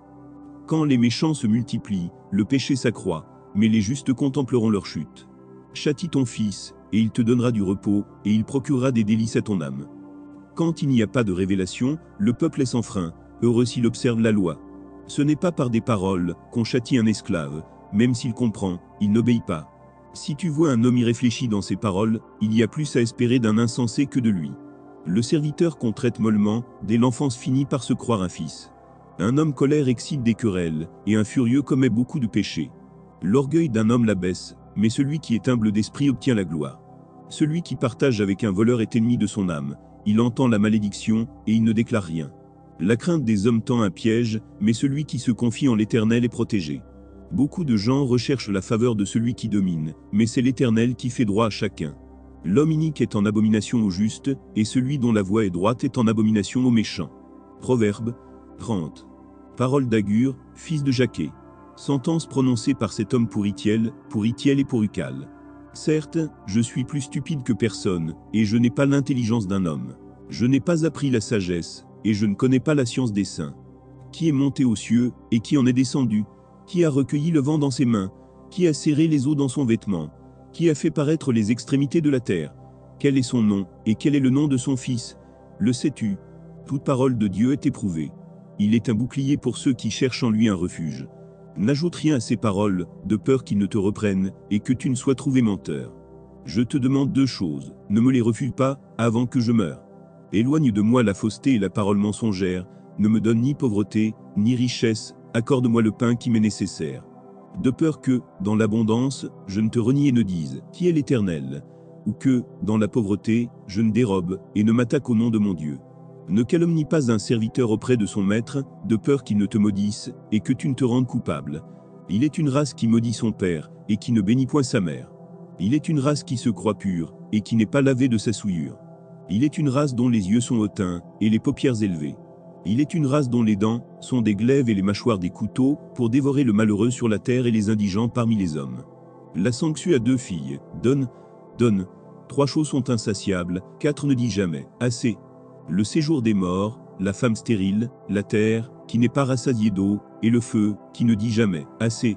Quand les méchants se multiplient, le péché s'accroît, mais les justes contempleront leur chute. Châtie ton fils, et il te donnera du repos, et il procurera des délices à ton âme. Quand il n'y a pas de révélation, le peuple est sans frein, heureux s'il observe la loi. Ce n'est pas par des paroles qu'on châtie un esclave, même s'il comprend, il n'obéit pas. Si tu vois un homme irréfléchi dans ses paroles, il y a plus à espérer d'un insensé que de lui. Le serviteur qu'on traite mollement, dès l'enfance finit par se croire un fils. Un homme colère excite des querelles, et un furieux commet beaucoup de péchés. L'orgueil d'un homme l'abaisse, mais celui qui est humble d'esprit obtient la gloire. Celui qui partage avec un voleur est ennemi de son âme, il entend la malédiction, et il ne déclare rien. La crainte des hommes tend un piège, mais celui qui se confie en l'Éternel est protégé. Beaucoup de gens recherchent la faveur de celui qui domine, mais c'est l'Éternel qui fait droit à chacun. L'homme inique est en abomination au juste, et celui dont la voie est droite est en abomination au méchant. Proverbe 30. Parole d'Agur, fils de Jaquet. Sentence prononcée par cet homme pour Itiel et pour Ucal. Certes, je suis plus stupide que personne, et je n'ai pas l'intelligence d'un homme. Je n'ai pas appris la sagesse, et je ne connais pas la science des saints. Qui est monté aux cieux, et qui en est descendu? Qui a recueilli le vent dans ses mains? Qui a serré les eaux dans son vêtement? Qui a fait paraître les extrémités de la terre? Quel est son nom, et quel est le nom de son fils? Le sais-tu? Toute parole de Dieu est éprouvée. Il est un bouclier pour ceux qui cherchent en lui un refuge. N'ajoute rien à ces paroles, de peur qu'ils ne te reprennent, et que tu ne sois trouvé menteur. Je te demande deux choses, ne me les refuse pas, avant que je meure. Éloigne de moi la fausseté et la parole mensongère, ne me donne ni pauvreté, ni richesse, accorde-moi le pain qui m'est nécessaire. De peur que, dans l'abondance, je ne te renie et ne dise, qui est l'Éternel? Ou que, dans la pauvreté, je ne dérobe, et ne m'attaque au nom de mon Dieu. Ne calomnie pas un serviteur auprès de son maître, de peur qu'il ne te maudisse, et que tu ne te rendes coupable. Il est une race qui maudit son père, et qui ne bénit point sa mère. Il est une race qui se croit pure, et qui n'est pas lavée de sa souillure. Il est une race dont les yeux sont hautains, et les paupières élevées. Il est une race dont les dents sont des glaives et les mâchoires des couteaux, pour dévorer le malheureux sur la terre et les indigents parmi les hommes. La sangsue a 2 filles, donne. 3 choses sont insatiables, 4 ne dit jamais, assez. Le séjour des morts, la femme stérile, la terre, qui n'est pas rassasiée d'eau, et le feu, qui ne dit jamais, assez.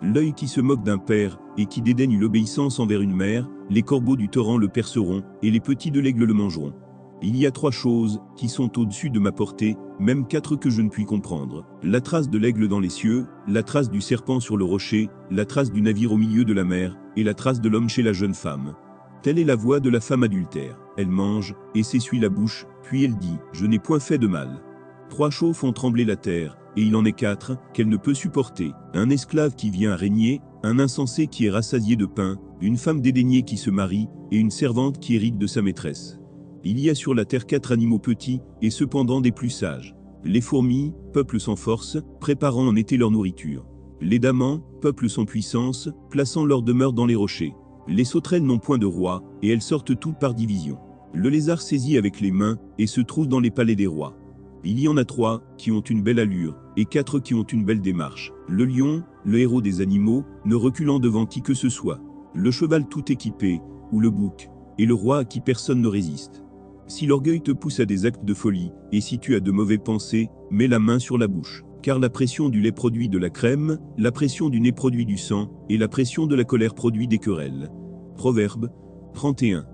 L'œil qui se moque d'un père, et qui dédaigne l'obéissance envers une mère, les corbeaux du torrent le perceront, et les petits de l'aigle le mangeront. Il y a 3 choses, qui sont au-dessus de ma portée, même 4 que je ne puis comprendre. La trace de l'aigle dans les cieux, la trace du serpent sur le rocher, la trace du navire au milieu de la mer, et la trace de l'homme chez la jeune femme. Telle est la voix de la femme adultère. Elle mange, et s'essuie la bouche, puis elle dit, je n'ai point fait de mal. 3 chauds font trembler la terre, et il en est 4, qu'elle ne peut supporter. Un esclave qui vient à régner, un insensé qui est rassasié de pain, une femme dédaignée qui se marie, et une servante qui hérite de sa maîtresse. Il y a sur la terre 4 animaux petits, et cependant des plus sages. Les fourmis, peuple sans force, préparant en été leur nourriture. Les damans, peuple sans puissance, plaçant leur demeure dans les rochers. Les sauterelles n'ont point de roi, et elles sortent toutes par division. Le lézard saisit avec les mains, et se trouve dans les palais des rois. Il y en a 3, qui ont une belle allure, et 4 qui ont une belle démarche. Le lion, le héros des animaux, ne reculant devant qui que ce soit. Le cheval tout équipé, ou le bouc, et le roi à qui personne ne résiste. Si l'orgueil te pousse à des actes de folie, et si tu as de mauvaises pensées, mets la main sur la bouche. Car la pression du lait produit de la crème, la pression du nez produit du sang, et la pression de la colère produit des querelles. Proverbe 31.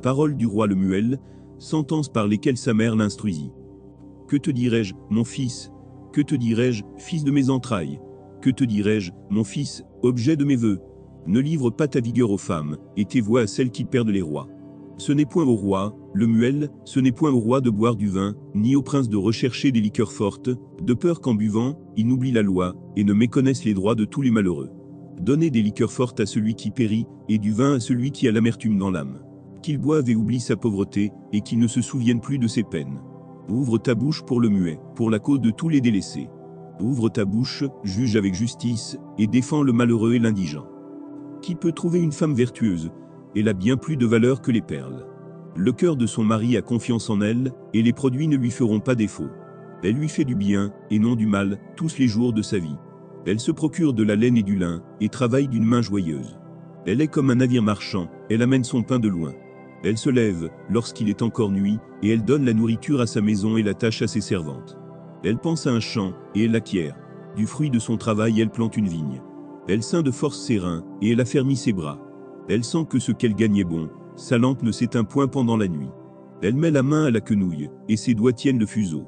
Parole du roi Lemuel, sentence par lesquelles sa mère l'instruisit. Que te dirai-je, mon fils? Que te dirai-je, fils de mes entrailles? Que te dirai-je, mon fils, objet de mes vœux? Ne livre pas ta vigueur aux femmes, et tes voix à celles qui perdent les rois. Ce n'est point au roi, Lemuel, ce n'est point au roi de boire du vin, ni au prince de rechercher des liqueurs fortes, de peur qu'en buvant, ils n'oublient la loi, et ne méconnaissent les droits de tous les malheureux. Donnez des liqueurs fortes à celui qui périt, et du vin à celui qui a l'amertume dans l'âme. Qu'il boive et oublie sa pauvreté, et qu'il ne se souvienne plus de ses peines. Ouvre ta bouche pour le muet, pour la cause de tous les délaissés. Ouvre ta bouche, juge avec justice, et défends le malheureux et l'indigent. Qui peut trouver une femme vertueuse? Elle a bien plus de valeur que les perles. Le cœur de son mari a confiance en elle, et les produits ne lui feront pas défaut. Elle lui fait du bien, et non du mal, tous les jours de sa vie. Elle se procure de la laine et du lin, et travaille d'une main joyeuse. Elle est comme un navire marchand, elle amène son pain de loin. Elle se lève, lorsqu'il est encore nuit, et elle donne la nourriture à sa maison et la tâche à ses servantes. Elle pense à un champ, et elle l'acquiert. Du fruit de son travail elle plante une vigne. Elle ceint de force ses reins, et elle affermit ses bras. Elle sent que ce qu'elle gagne est bon, sa lampe ne s'éteint point pendant la nuit. Elle met la main à la quenouille, et ses doigts tiennent le fuseau.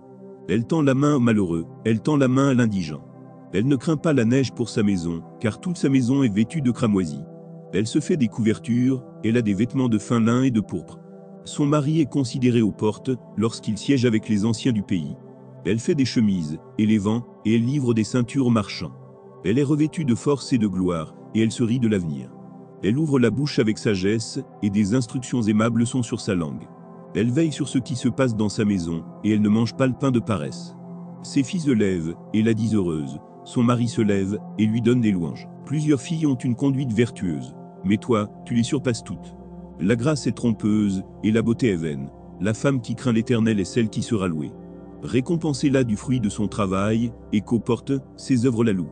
Elle tend la main au malheureux, elle tend la main à l'indigent. Elle ne craint pas la neige pour sa maison, car toute sa maison est vêtue de cramoisis. Elle se fait des couvertures, elle a des vêtements de fin lin et de pourpre. Son mari est considéré aux portes, lorsqu'il siège avec les anciens du pays. Elle fait des chemises, et les vend, et elle livre des ceintures aux marchands. Elle est revêtue de force et de gloire, et elle se rit de l'avenir. Elle ouvre la bouche avec sagesse, et des instructions aimables sont sur sa langue. Elle veille sur ce qui se passe dans sa maison, et elle ne mange pas le pain de paresse. Ses filles se lèvent, et la disent heureuse. Son mari se lève, et lui donne des louanges. Plusieurs filles ont une conduite vertueuse. Mais toi, tu les surpasses toutes. La grâce est trompeuse, et la beauté est vaine. La femme qui craint l'Éternel est celle qui sera louée. Récompensez-la du fruit de son travail, et qu'aux portes, ses œuvres la louent.